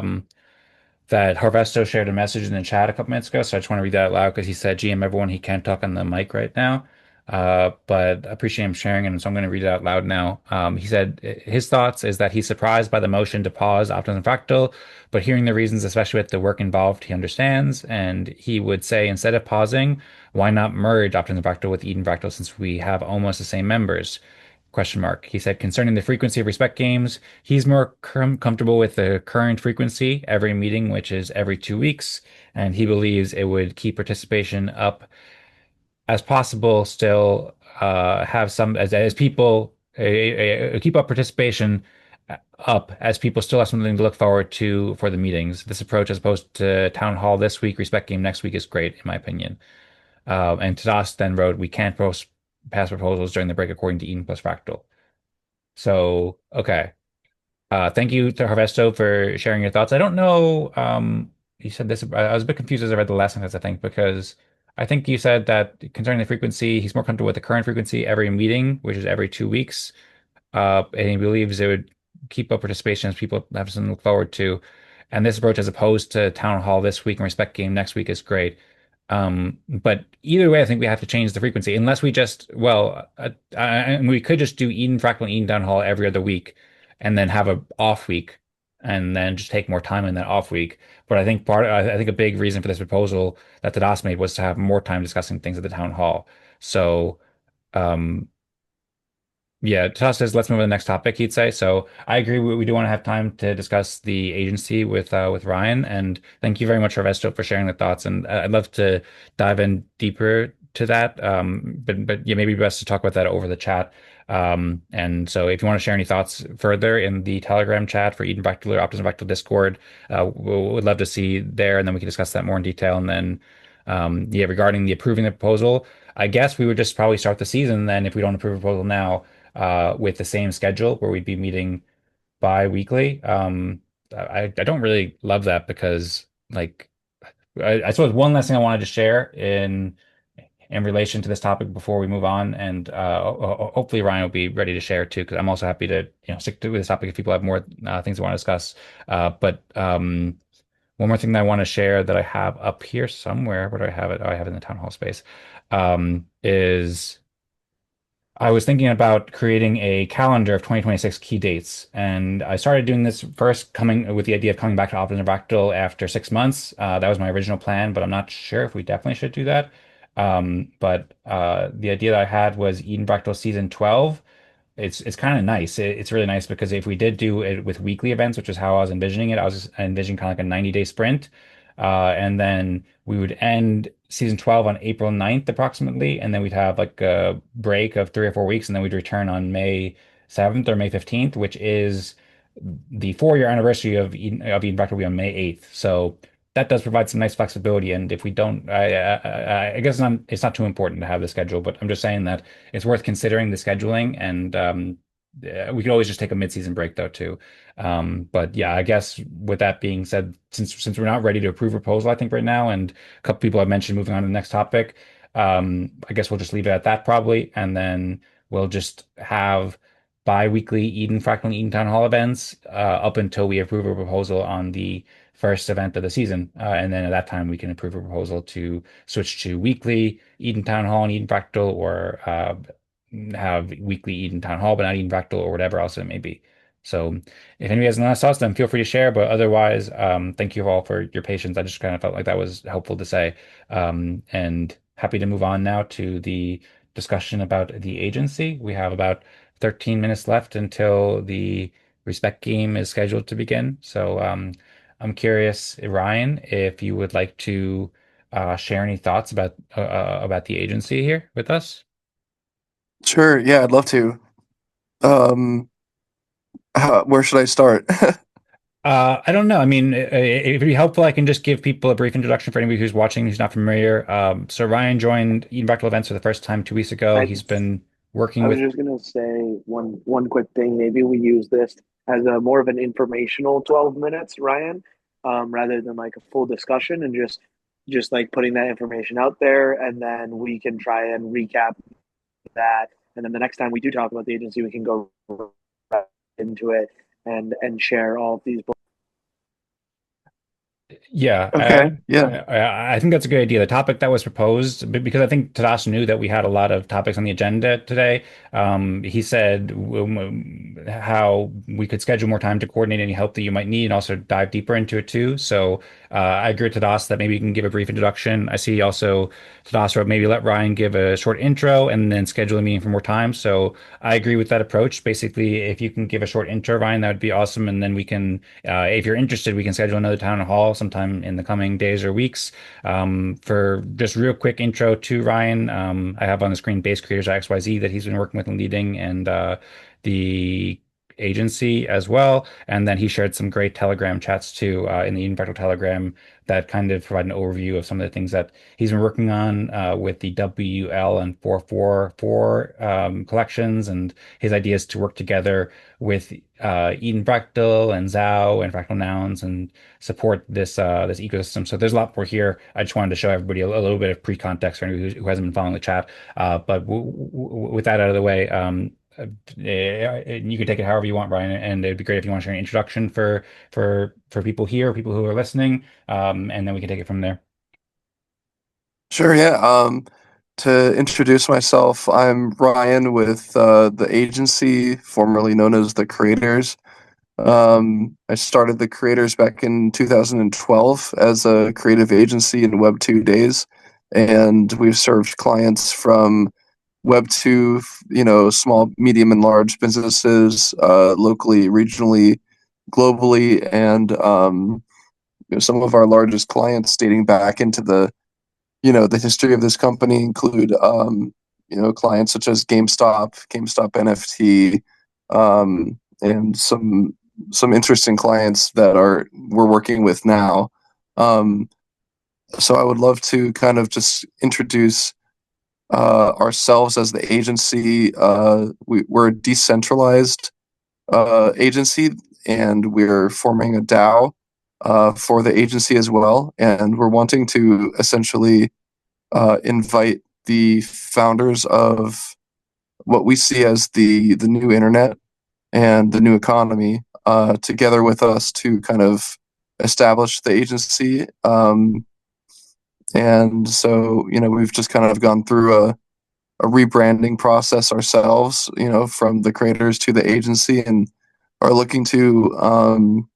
that Harvesto shared a message in the chat a couple minutes ago, so I just want to read that out loud because he said, GM everyone, he can't talk on the mic right now. But I appreciate him sharing it, so I'm going to read it out loud now. He said his thoughts is that he's surprised by the motion to pause Optimism Fractal, but hearing the reasons, especially with the work involved, he understands. And he would say instead of pausing, why not merge Optimism Fractal with Eden Fractal since we have almost the same members? Question mark. He said concerning the frequency of respect games, he's more comfortable with the current frequency every meeting, which is every 2 weeks, and he believes it would keep participation up as possible. Still, have some as people keep up participation up as people still have something to look forward to for the meetings. This approach, as opposed to town hall this week, respect game next week, is great in my opinion. And Tadas then wrote, "We can't pass proposals during the break according to Eden plus Fractal." So, okay. Thank you to Harvesto for sharing your thoughts. I don't know. You said this. I was a bit confused as I read the last sentence, I think, because I think you said that concerning the frequency, he's more comfortable with the current frequency every meeting, which is every 2 weeks. And he believes it would keep up participation as people have something to look forward to. And this approach, as opposed to town hall this week and respect game next week, is great. But either way, I think we have to change the frequency unless we just, well, and we could just do Eden Fractal and Eden Down Hall every other week and then have a off week and then just take more time in that off week. But I think a big reason for this proposal that Tadas made was to have more time discussing things at the town hall. So, um, yeah, Toss says let's move to the next topic, he'd say. So I agree. We do want to have time to discuss the agency with Ryan. And thank you very much, Harvesto, for sharing the thoughts. And I'd love to dive in deeper to that. But yeah, maybe best to talk about that over the chat. And so if you want to share any thoughts further in the Telegram chat for Eden Fractal or Optimism Fractal Discord, we'd love to see there, and then we can discuss that more in detail. And then yeah, regarding the approving the proposal, I guess we would just probably start the season then if we don't approve a proposal now with the same schedule where we'd be meeting bi-weekly. I don't really love that because like I suppose one last thing I wanted to share in relation to this topic before we move on, and hopefully Ryan will be ready to share too, because I'm also happy to stick to this topic if people have more things they want to discuss. But one more thing that I want to share that I have up here somewhere. Where do I have it? Oh, I have it in the town hall space. Is I was thinking about creating a calendar of 2026 key dates, and I started doing this first coming with the idea of coming back to Optimism Fractal after 6 months. That was my original plan, but I'm not sure if we definitely should do that. But the idea that I had was Eden Fractal season 12. It's kind of nice. It's really nice because if we did do it with weekly events, which is how I was envisioning it, I was envisioning kind of like a 90-day sprint. And then we would end season 12 on April 9th approximately, and then we'd have like a break of 3 or 4 weeks, and then we'd return on May 7th or May 15th, which is the 4-year anniversary of Eden Fractal will be on May 8th. So that does provide some nice flexibility. And if we don't, I guess it's not too important to have the schedule, but I'm just saying that it's worth considering the scheduling. And we could always just take a mid-season break though too. But yeah, I guess with that being said, since we're not ready to approve a proposal, I think right now, and a couple people have mentioned moving on to the next topic, I guess we'll just leave it at that probably, and then we'll just have bi-weekly Eden Fractal and Eden Town Hall events up until we approve a proposal on the first event of the season. And then at that time, we can approve a proposal to switch to weekly Eden Town Hall and Eden Fractal, or have weekly Eden Town Hall, but not Eden Fractal, or whatever else it may be. So if anybody has any last thoughts, then feel free to share. But otherwise, thank you all for your patience. I just kind of felt like that was helpful to say. And happy to move on now to the discussion about the agency. We have about 13 minutes left until the respect game is scheduled to begin. So I'm curious, Ryan, if you would like to share any thoughts about the agency here with us. Sure, yeah, I'd love to. Um, where should I start? I don't know. I mean, it'd be helpful. I can just give people a brief introduction for anybody who's watching who's not familiar. So Ryan joined Eden Fractal events for the first time 2 weeks ago. I He's been working I was with. just gonna say one quick thing. Maybe we use this as a more of an informational 12 minutes, Ryan, rather than like a full discussion, and just like putting that information out there, and then we can try and recap that, and then the next time we do talk about the agency, we can go right into it and share all of these. Yeah, Okay, yeah, I think that's a good idea. The topic that was proposed, because I think Tadas knew that we had a lot of topics on the agenda today. He said how we could schedule more time to coordinate any help that you might need and also dive deeper into it too. So I agree with Tadas that maybe you can give a brief introduction. I see also Tadas wrote maybe let Ryan give a short intro and then schedule a meeting for more time. So I agree with that approach. Basically, if you can give a short intro, Ryan, that would be awesome. And then we can, if you're interested, we can schedule another town hall sometime in the coming days or weeks. For just real quick intro to Ryan, I have on the screen Base Creators XYZ that he's been working with and leading, and the agency as well. And then he shared some great Telegram chats too in the Eden Fractal Telegram that kind of provide an overview of some of the things that he's been working on with the WL and 444 collections, and his ideas to work together with Eden Fractal and Zaal and Fractal Nouns and support this ecosystem. So there's a lot more here. I just wanted to show everybody a little bit of pre-context for anybody who hasn't been following the chat. But with that out of the way, you can take it however you want, Brian, and it'd be great if you want to share an introduction for people here, people who are listening, and then we can take it from there. sure, yeah. To introduce myself, I'm Ryan with the agency, formerly known as the Creators. I started the Creators back in 2012 as a creative agency in Web 2 days, and we've served clients from Web 2, small, medium, and large businesses, locally, regionally, globally, and some of our largest clients dating back into the history of this company include clients such as GameStop NFT, and some interesting clients that we're working with now. So I would love to kind of just introduce ourselves as the agency. We're a decentralized agency, and we're forming a DAO for the agency as well. And we're wanting to essentially invite the founders of what we see as the new internet and the new economy together with us to kind of establish the agency. And so, we've just kind of gone through a rebranding process ourselves, from the creators to the agency, and are looking to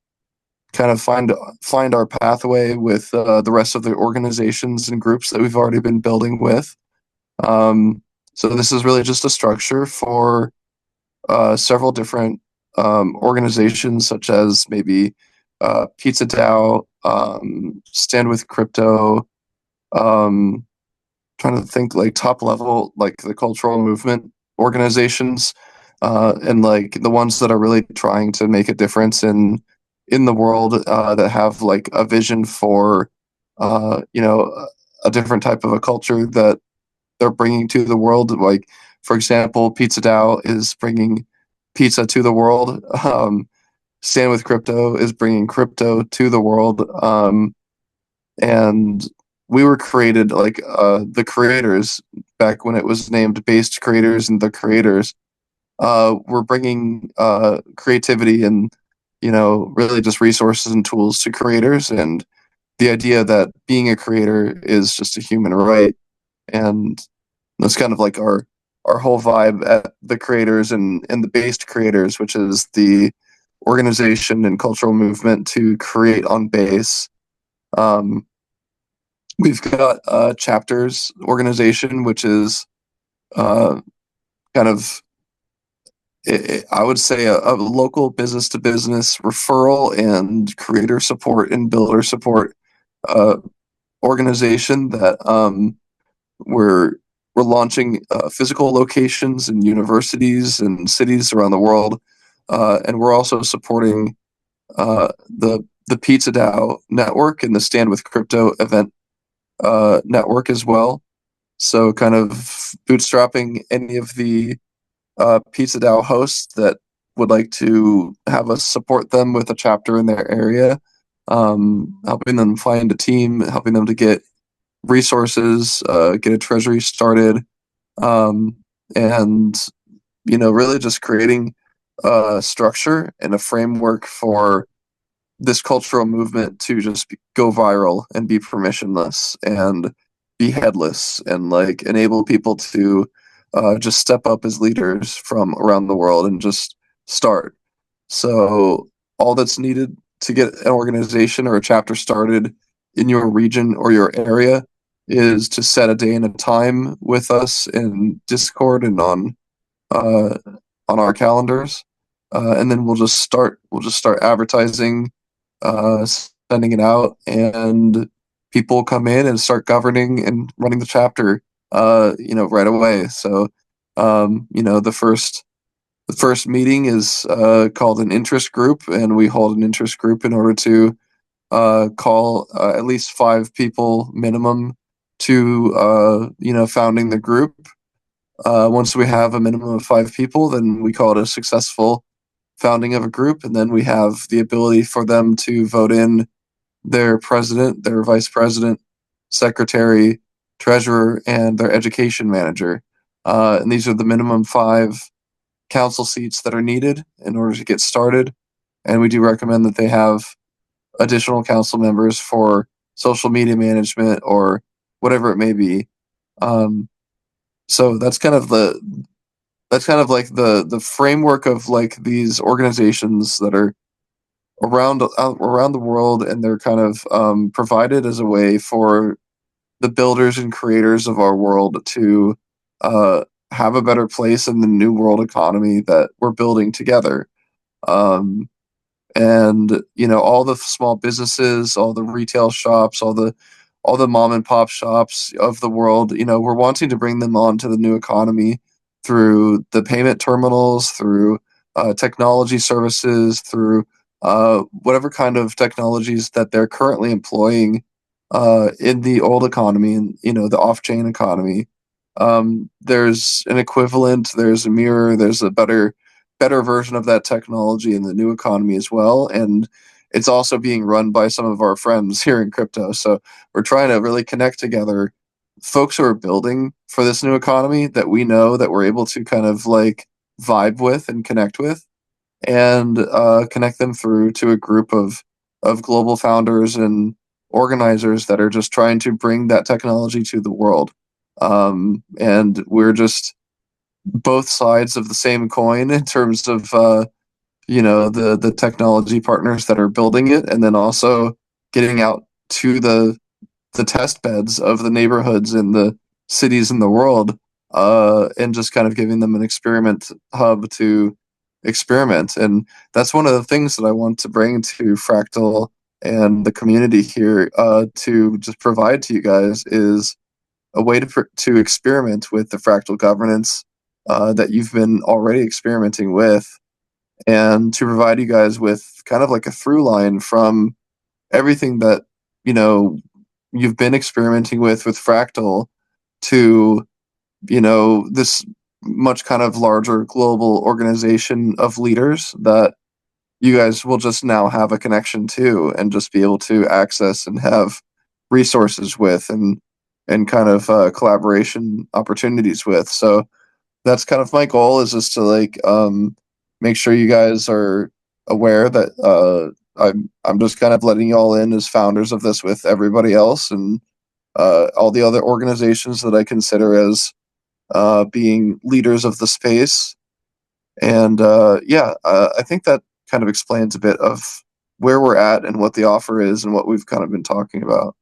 kind of find our pathway with the rest of the organizations and groups that we've already been building with. So this is really just a structure for several different organizations, such as maybe Pizza DAO, Stand with Crypto, trying to think like top level, like the cultural movement organizations, and like the ones that are really trying to make a difference in the world, that have like a vision for, you know, a different type of a culture that they're bringing to the world. Like, for example, Pizza DAO is bringing pizza to the world. Stand with Crypto is bringing crypto to the world. And we were created like the creators back when it was named Based Creators and the Creators. We're bringing creativity and, you know, really just resources and tools to creators, and the idea that being a creator is just a human right. And that's kind of like our whole vibe at the Creators and the Based Creators, which is the organization and cultural movement to create on Base. We've got a chapters organization, which is kind of, I would say, a local business to business referral and creator support and builder support organization that we're launching physical locations in universities and cities around the world, and we're also supporting the Pizza DAO network and the Stand with Crypto event network as well. So kind of bootstrapping any of the Pizza DAO hosts that would like to have us support them with a chapter in their area, helping them find a team, helping them to get resources, get a treasury started, and, you know, really just creating a structure and a framework for this cultural movement to just go viral and be permissionless and be headless, and like enable people to just step up as leaders from around the world and just start. So all that's needed to get an organization or a chapter started in your region or your area is to set a day and a time with us in Discord and on our calendars, and then we'll just start advertising, sending it out, and people come in and start governing and running the chapter, you know, right away. So, you know, the first meeting is called an interest group, and we hold an interest group in order to call at least 5 people minimum to, you know, founding the group. Once we have a minimum of 5 people, then we call it a successful founding of a group, and then we have the ability for them to vote in their president, their vice president, secretary, treasurer, and their education manager. And these are the minimum 5 council seats that are needed in order to get started. And we do recommend that they have additional council members for social media management or whatever it may be. So that's kind of like the framework of like these organizations that are around the world, and they're kind of provided as a way for the builders and creators of our world to have a better place in the new world economy that we're building together. And, you know, all the small businesses, all the retail shops, all the mom and pop shops of the world, you know, we're wanting to bring them onto the new economy through the payment terminals, through technology services, through whatever kind of technologies that they're currently employing in the old economy and, you know, the off-chain economy. There's an equivalent, there's a mirror, there's a better version of that technology in the new economy as well, and it's also being run by some of our friends here in crypto. So we're trying to really connect together folks who are building for this new economy that we know that we're able to kind of like vibe with and connect with, and connect them through to a group of global founders and organizers that are just trying to bring that technology to the world. And we're just both sides of the same coin in terms of you know, the technology partners that are building it, and then also getting out to the test beds of the neighborhoods and the cities in the world, and just kind of giving them an experiment hub to experiment. And that's one of the things that I want to bring to Fractal and the community here to just provide to you guys is a way to experiment with the fractal governance that you've been already experimenting with, and to provide you guys with kind of like a through line from everything that you've been experimenting with fractal to this much kind of larger global organization of leaders that you guys will just now have a connection to and just be able to access and have resources with and kind of collaboration opportunities with. So that's kind of my goal, is just to make sure you guys are aware that I'm just kind of letting you all in as founders of this with everybody else and all the other organizations that I consider as being leaders of the space. And I think that kind of explains a bit of where we're at and what the offer is and what we've kind of been talking about.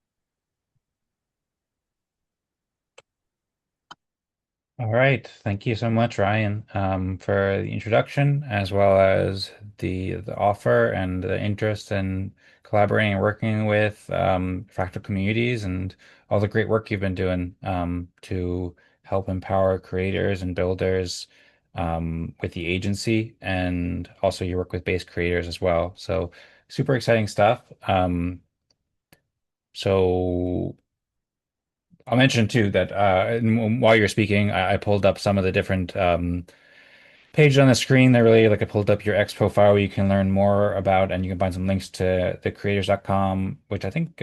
All right. Thank you so much, Ryan, for the introduction, as well as the offer and the interest in collaborating and working with fractal communities and all the great work you've been doing to help empower creators and builders with the agency, and also your work with base creators as well. So super exciting stuff. So I'll mention too that while you're speaking, I pulled up some of the different pages on the screen. They're really like I pulled up your X profile where you can learn more about, and you can find some links to thecreators.com, which I think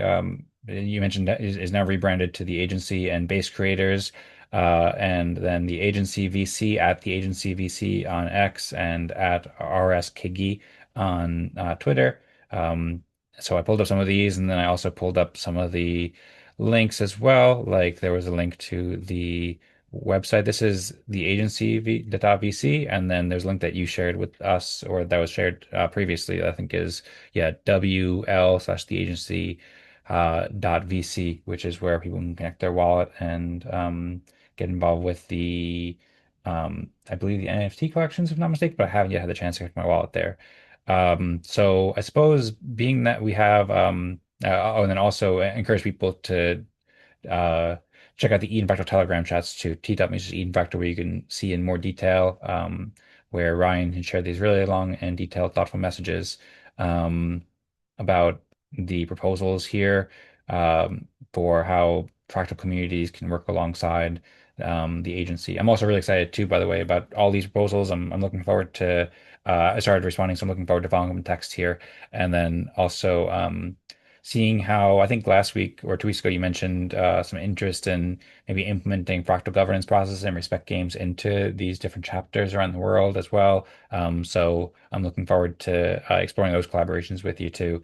you mentioned that is now rebranded to the agency and base creators, and then the agency VC at the agency VC on X and at RS Kigi on Twitter. So I pulled up some of these, and then I also pulled up some of the links as well. Like there was a link to the website. This is the agency VC, and then there's a link that you shared with us, or that was shared previously. I think is WL/the agency .vc, which is where people can connect their wallet and get involved with the I believe the NFT collections, if I'm not mistaken, but I haven't yet had the chance to connect my wallet there. So I suppose being that we have and then also encourage people to uh, check out the Eden Fractal Telegram chats to t.me/Eden Fractal, where you can see in more detail where Ryan can share these really long and detailed, thoughtful messages um, about the proposals here for how fractal communities can work alongside the agency. I'm also really excited too, by the way, about all these proposals. I'm looking forward to. I started responding, so I'm looking forward to following up in text here, and then also seeing how I think last week or 2 weeks ago you mentioned some interest in maybe implementing fractal governance processes and respect games into these different chapters around the world as well. So I'm looking forward to exploring those collaborations with you too.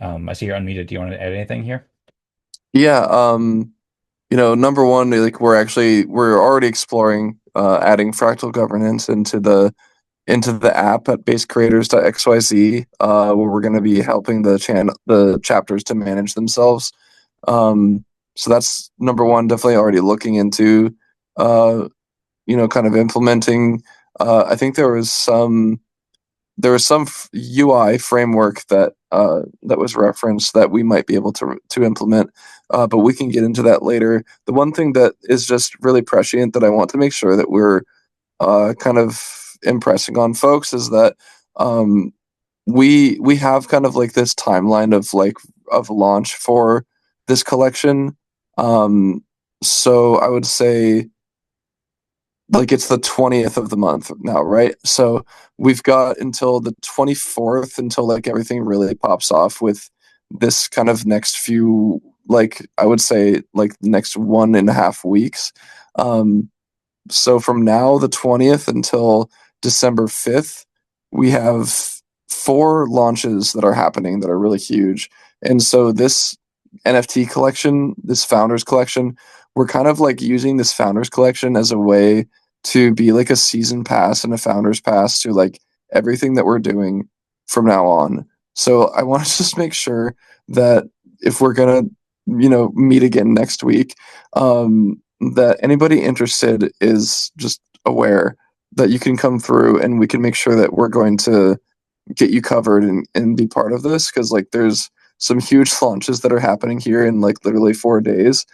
I see you're unmuted. Do you want to add anything here? Yeah, number one, like we're already exploring adding fractal governance into the app at basecreators.xyz, where we're going to be helping the chapters to manage themselves. So that's number one. Definitely already looking into, kind of implementing. I think there was some UI framework that was referenced that we might be able to implement, but we can get into that later. The one thing that is just really prescient that I want to make sure that we're kind of impressing on folks is that we have kind of like this timeline of launch for this collection. So I would say like it's the 20th of the month now, right? So we've got until the 24th until like everything really pops off with this kind of next few, like I would say like the next 1.5 weeks. So from now, the 20th until December 5th, we have 4 launches that are happening that are really huge. And so this NFT collection, this founders collection, we're kind of like using this founders collection as a way to be like a season pass and a founders pass to like everything that we're doing from now on. So I want to just make sure that if we're going to, meet again next week, that anybody interested is just aware that you can come through and we can make sure that we're going to get you covered and be part of this, because like there's some huge launches that are happening here in like literally 4 days.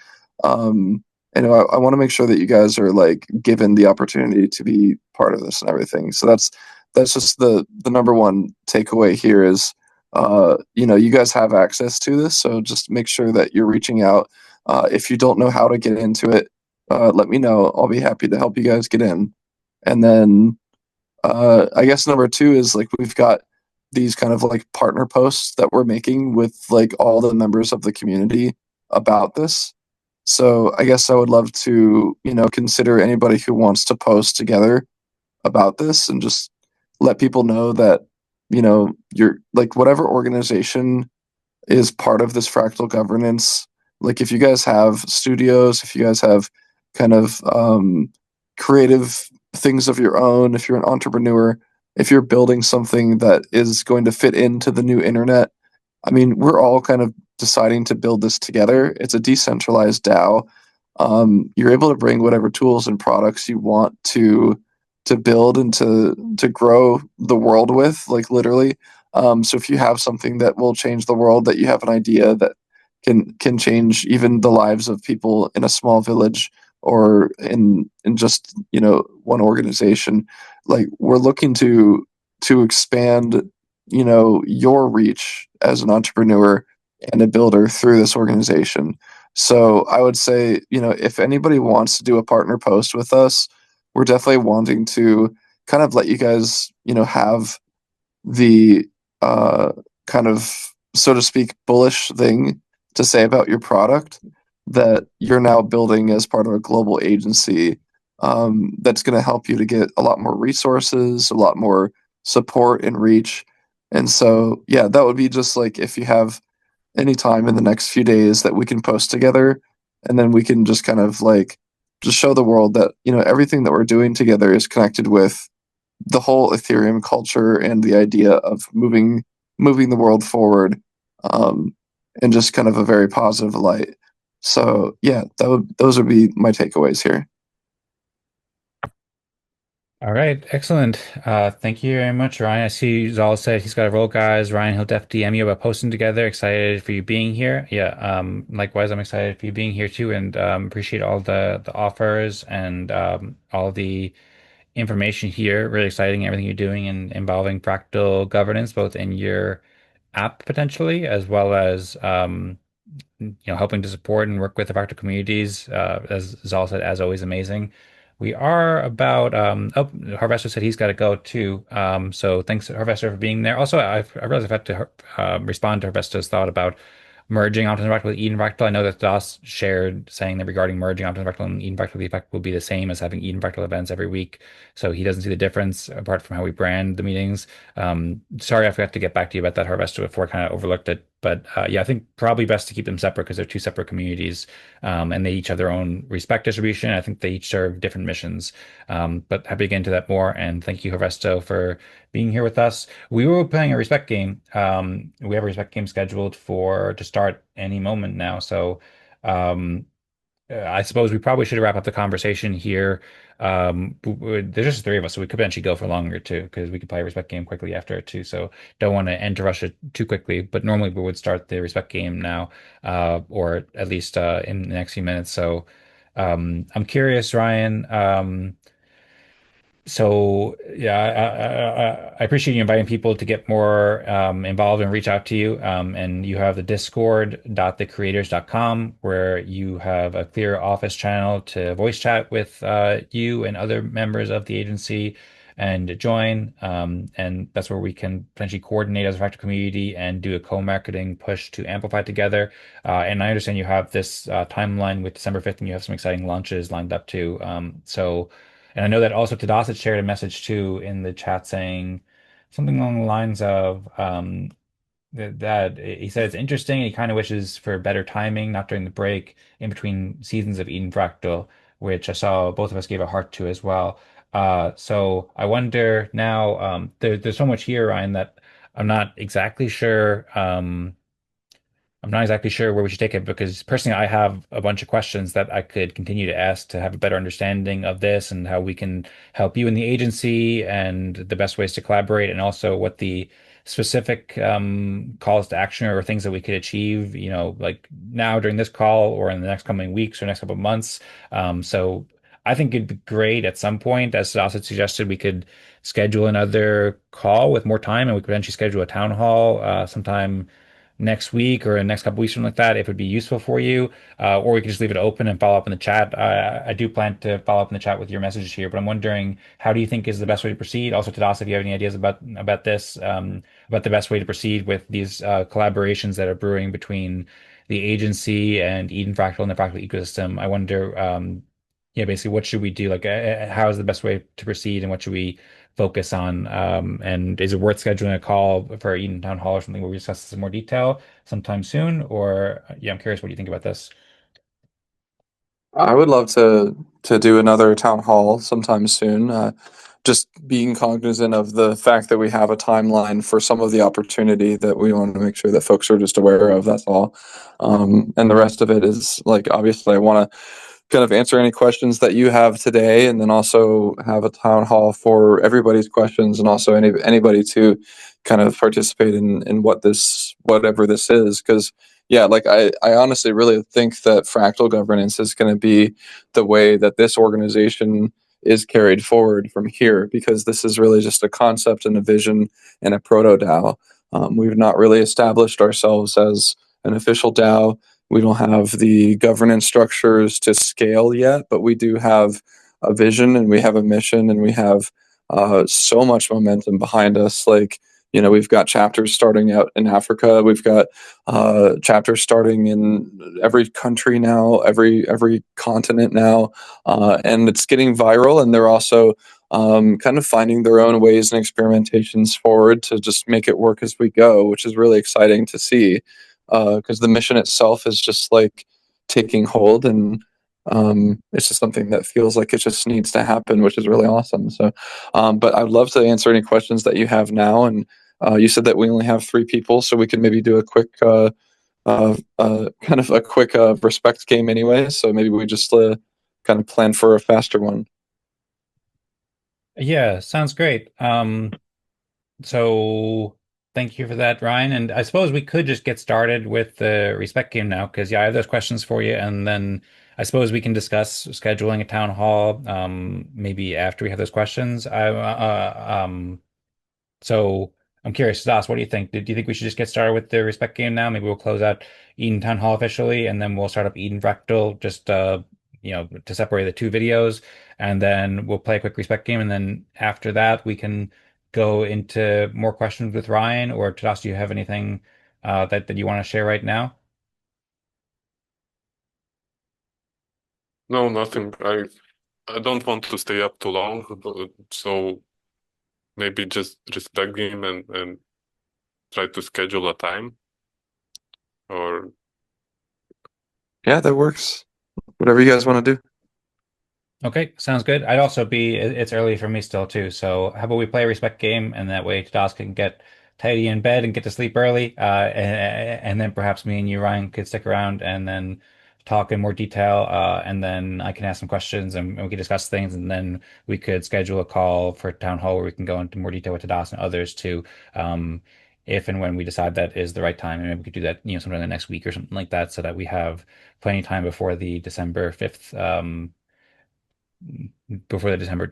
And I want to make sure that you guys are like given the opportunity to be part of this and everything. So that's just the number one takeaway here is, you guys have access to this, so just make sure that you're reaching out. If you don't know how to get into it, let me know. I'll be happy to help you guys get in. And then I guess number two is like we've got these kind of like partner posts that we're making with like all the members of the community about this. So I guess I would love to, consider anybody who wants to post together about this and just let people know that, you're like whatever organization is part of this fractal governance. Like if you guys have studios, if you guys have kind of creative things of your own, if you're an entrepreneur, if you're building something that is going to fit into the new internet, I mean, we're all kind of deciding to build this together. It's a decentralized DAO. You're able to bring whatever tools and products you want to build and to grow the world with, like literally. So if you have something that will change the world, that you have an idea that can change even the lives of people in a small village or in just one organization, like we're looking to expand your reach as an entrepreneur and a builder through this organization. So I would say, if anybody wants to do a partner post with us, we're definitely wanting to kind of let you guys, have the kind of, so to speak, bullish thing to say about your product that you're now building as part of a global agency, that's going to help you to get a lot more resources, a lot more support and reach. And so, yeah, that would be just like if you have any time in the next few days that we can post together, and then we can just kind of like just show the world that everything that we're doing together is connected with the whole Ethereum culture and the idea of moving the world forward, in just kind of a very positive light. So yeah, those would be my takeaways here. All right, excellent. Thank you very much, Ryan. I see Zal said he's got a roll, guys. Ryan, he'll def DM you about posting together. Excited for you being here. Yeah, likewise, I'm excited for you being here too, and appreciate all the offers and all the information here. Really exciting, everything you're doing and involving fractal governance, both in your app potentially, as well as helping to support and work with the fractal communities. As Zal said, as always, amazing. We are about Harvester said he's got to go too. So thanks Harvester for being there. Also, I realized I've had to respond to Harvester's thought about merging Optimism Fractal with Eden Fractal. I know that Tadas shared saying that regarding merging Optimism Fractal and Eden Fractal, the effect will be the same as having Eden Fractal events every week. So he doesn't see the difference apart from how we brand the meetings. Sorry, I forgot to get back to you about that Harvester before I kind of overlooked it. But yeah, I think probably best to keep them separate because they're two separate communities, and they each have their own respect distribution. I think they each serve different missions. But happy to get into that more. And thank you, Harvesto, for being here with us. We were playing a respect game. We have a respect game scheduled to start any moment now. So I suppose we probably should wrap up the conversation here. There's just three of us, so we could potentially go for longer too, because we could play a respect game quickly after it too. So don't want to end to rush it too quickly. But normally we would start the respect game now, or at least in the next few minutes. So I'm curious, Ryan. So yeah, I appreciate you inviting people to get more involved and reach out to you. And you have the discord.thecreators.com where you have a clear office channel to voice chat with you and other members of the agency and join. And that's where we can potentially coordinate as a Fractal community and do a co-marketing push to amplify together. And I understand you have this timeline with December 5th and you have some exciting launches lined up too. And I know that also Tadas had shared a message too in the chat saying something along the lines of that he said it's interesting. He kind of wishes for better timing, not during the break, in between seasons of Eden Fractal, which I saw both of us gave a heart to as well. So I wonder now, there's so much here, Ryan, that I'm not exactly sure. I'm not exactly sure where we should take it because personally, I have a bunch of questions that I could continue to ask to have a better understanding of this and how we can help you in the agency and the best ways to collaborate, and also what the specific calls to action or things that we could achieve, like now during this call or in the next coming weeks or next couple of months. So I think it'd be great at some point, as Tadas had suggested, we could schedule another call with more time, and we could potentially schedule a town hall sometime next week or in the next couple weeks, something like that, if it would be useful for you. Or we could just leave it open and follow up in the chat. I do plan to follow up in the chat with your messages here, but I'm wondering, how do you think is the best way to proceed? Also, Tadas, if you have any ideas about this, about the best way to proceed with these collaborations that are brewing between the agency and Eden Fractal and the Fractal ecosystem. I wonder, yeah, basically, what should we do? Like, how is the best way to proceed, and what should we focus on? And is it worth scheduling a call for Eden Town Hall or something where we discuss this in more detail sometime soon? Or, yeah, I'm curious what you think about this. I would love to do another town hall sometime soon. Just being cognizant of the fact that we have a timeline for some of the opportunity that we want to make sure that folks are just aware of. That's all. And the rest of it is like, obviously, I want to kind of answer any questions that you have today, and then also have a town hall for everybody's questions, and also anybody to kind of participate in whatever this is. Because yeah, like I honestly really think that fractal governance is going to be the way that this organization is carried forward from here, because this is really just a concept and a vision and a proto DAO. We've not really established ourselves as an official DAO. We don't have the governance structures to scale yet, but we do have a vision, and we have a mission, and we have so much momentum behind us. Like, we've got chapters starting out in Africa. We've got chapters starting in every country now, every continent now, and it's getting viral. And they're also kind of finding their own ways and experimentations forward to just make it work as we go, which is really exciting to see, because the mission itself is just like taking hold, and it's just something that feels like it just needs to happen, which is really awesome. So, but I'd love to answer any questions that you have now. And you said that we only have 3 people, so we could maybe do a quick, kind of a quick respect game anyway. So maybe we just kind of plan for a faster one. Yeah, sounds great. So thank you for that, Ryan. And I suppose we could just get started with the respect game now, because yeah, I have those questions for you, and then I suppose we can discuss scheduling a town hall, maybe after we have those questions. So I'm curious, Das, what do you think? Do you think we should just get started with the respect game now? Maybe we'll close out Eden Town Hall officially, and then we'll start up Eden Fractal, just to separate the two videos, and then we'll play a quick respect game, and then after that we can go into more questions with Ryan or Tadas. Do you have anything that you want to share right now? No, nothing. I don't want to stay up too long, so maybe just respect game and try to schedule a time. Or Yeah, that works. Whatever you guys want to do. Okay, sounds good. I'd also it's early for me still too. So how about we play a respect game, and that way Tadas can get tidy in bed and get to sleep early. And then perhaps me and you, Ryan, could stick around and then talk in more detail. And then I can ask some questions, and we can discuss things, and then we could schedule a call for town hall where we can go into more detail with Tadas and others too. If and when we decide that is the right time, and maybe we could do that, sometime in the next week or something like that, so that we have plenty of time December 5th, before the December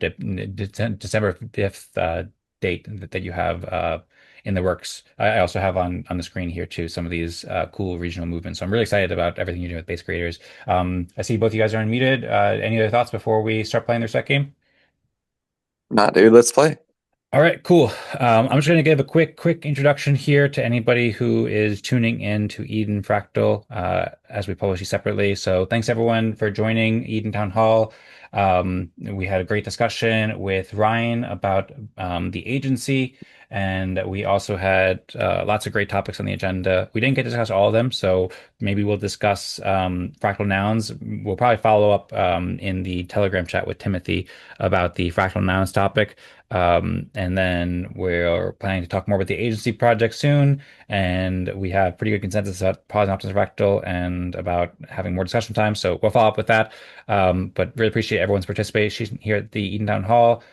5th date that you have in the works. I also have on the screen here too some of these cool regional movements. So I'm really excited about everything you're doing with Base Creators. I see both you guys are unmuted. Any other thoughts before we start playing their set game? Nah, dude, let's play. All right, cool. I'm just going to give a quick introduction here to anybody who is tuning in to Eden Fractal as we publish these separately. So thanks everyone for joining Eden Town Hall. We had a great discussion with Ryan about the agency, and we also had lots of great topics on the agenda. We didn't get to discuss all of them, so maybe we'll discuss Fractal Nouns. We'll probably follow up in the Telegram chat with Timothy about the Fractal Nouns topic. And then we're planning to talk more about the agency project soon, and we have pretty good consensus about Pause and Optimism Fractal and about having more discussion time. So we'll follow up with that. But really appreciate everyone's participation here at the Eden Town Hall.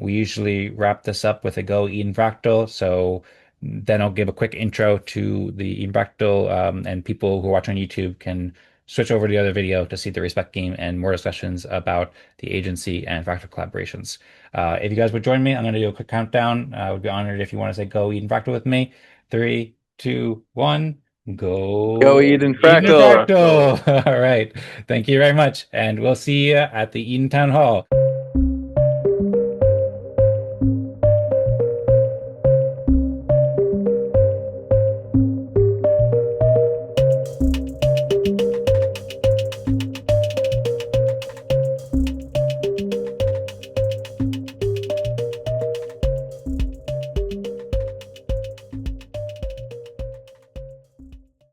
We usually wrap this up with a Go Eden Fractal. So Then I'll give a quick intro to the Eden Fractal, and people who watch on YouTube can switch over to the other video to see the Respect game and more discussions about the agency and Fractal collaborations. If you guys would join me, I'm going to do a quick countdown. I would be honored if you want to say go Eden Fractal with me. 3, 2, 1, go. Go Eden Eden Fractal. Fractal. All right. Thank you very much. And we'll see you at the Eden Town Hall.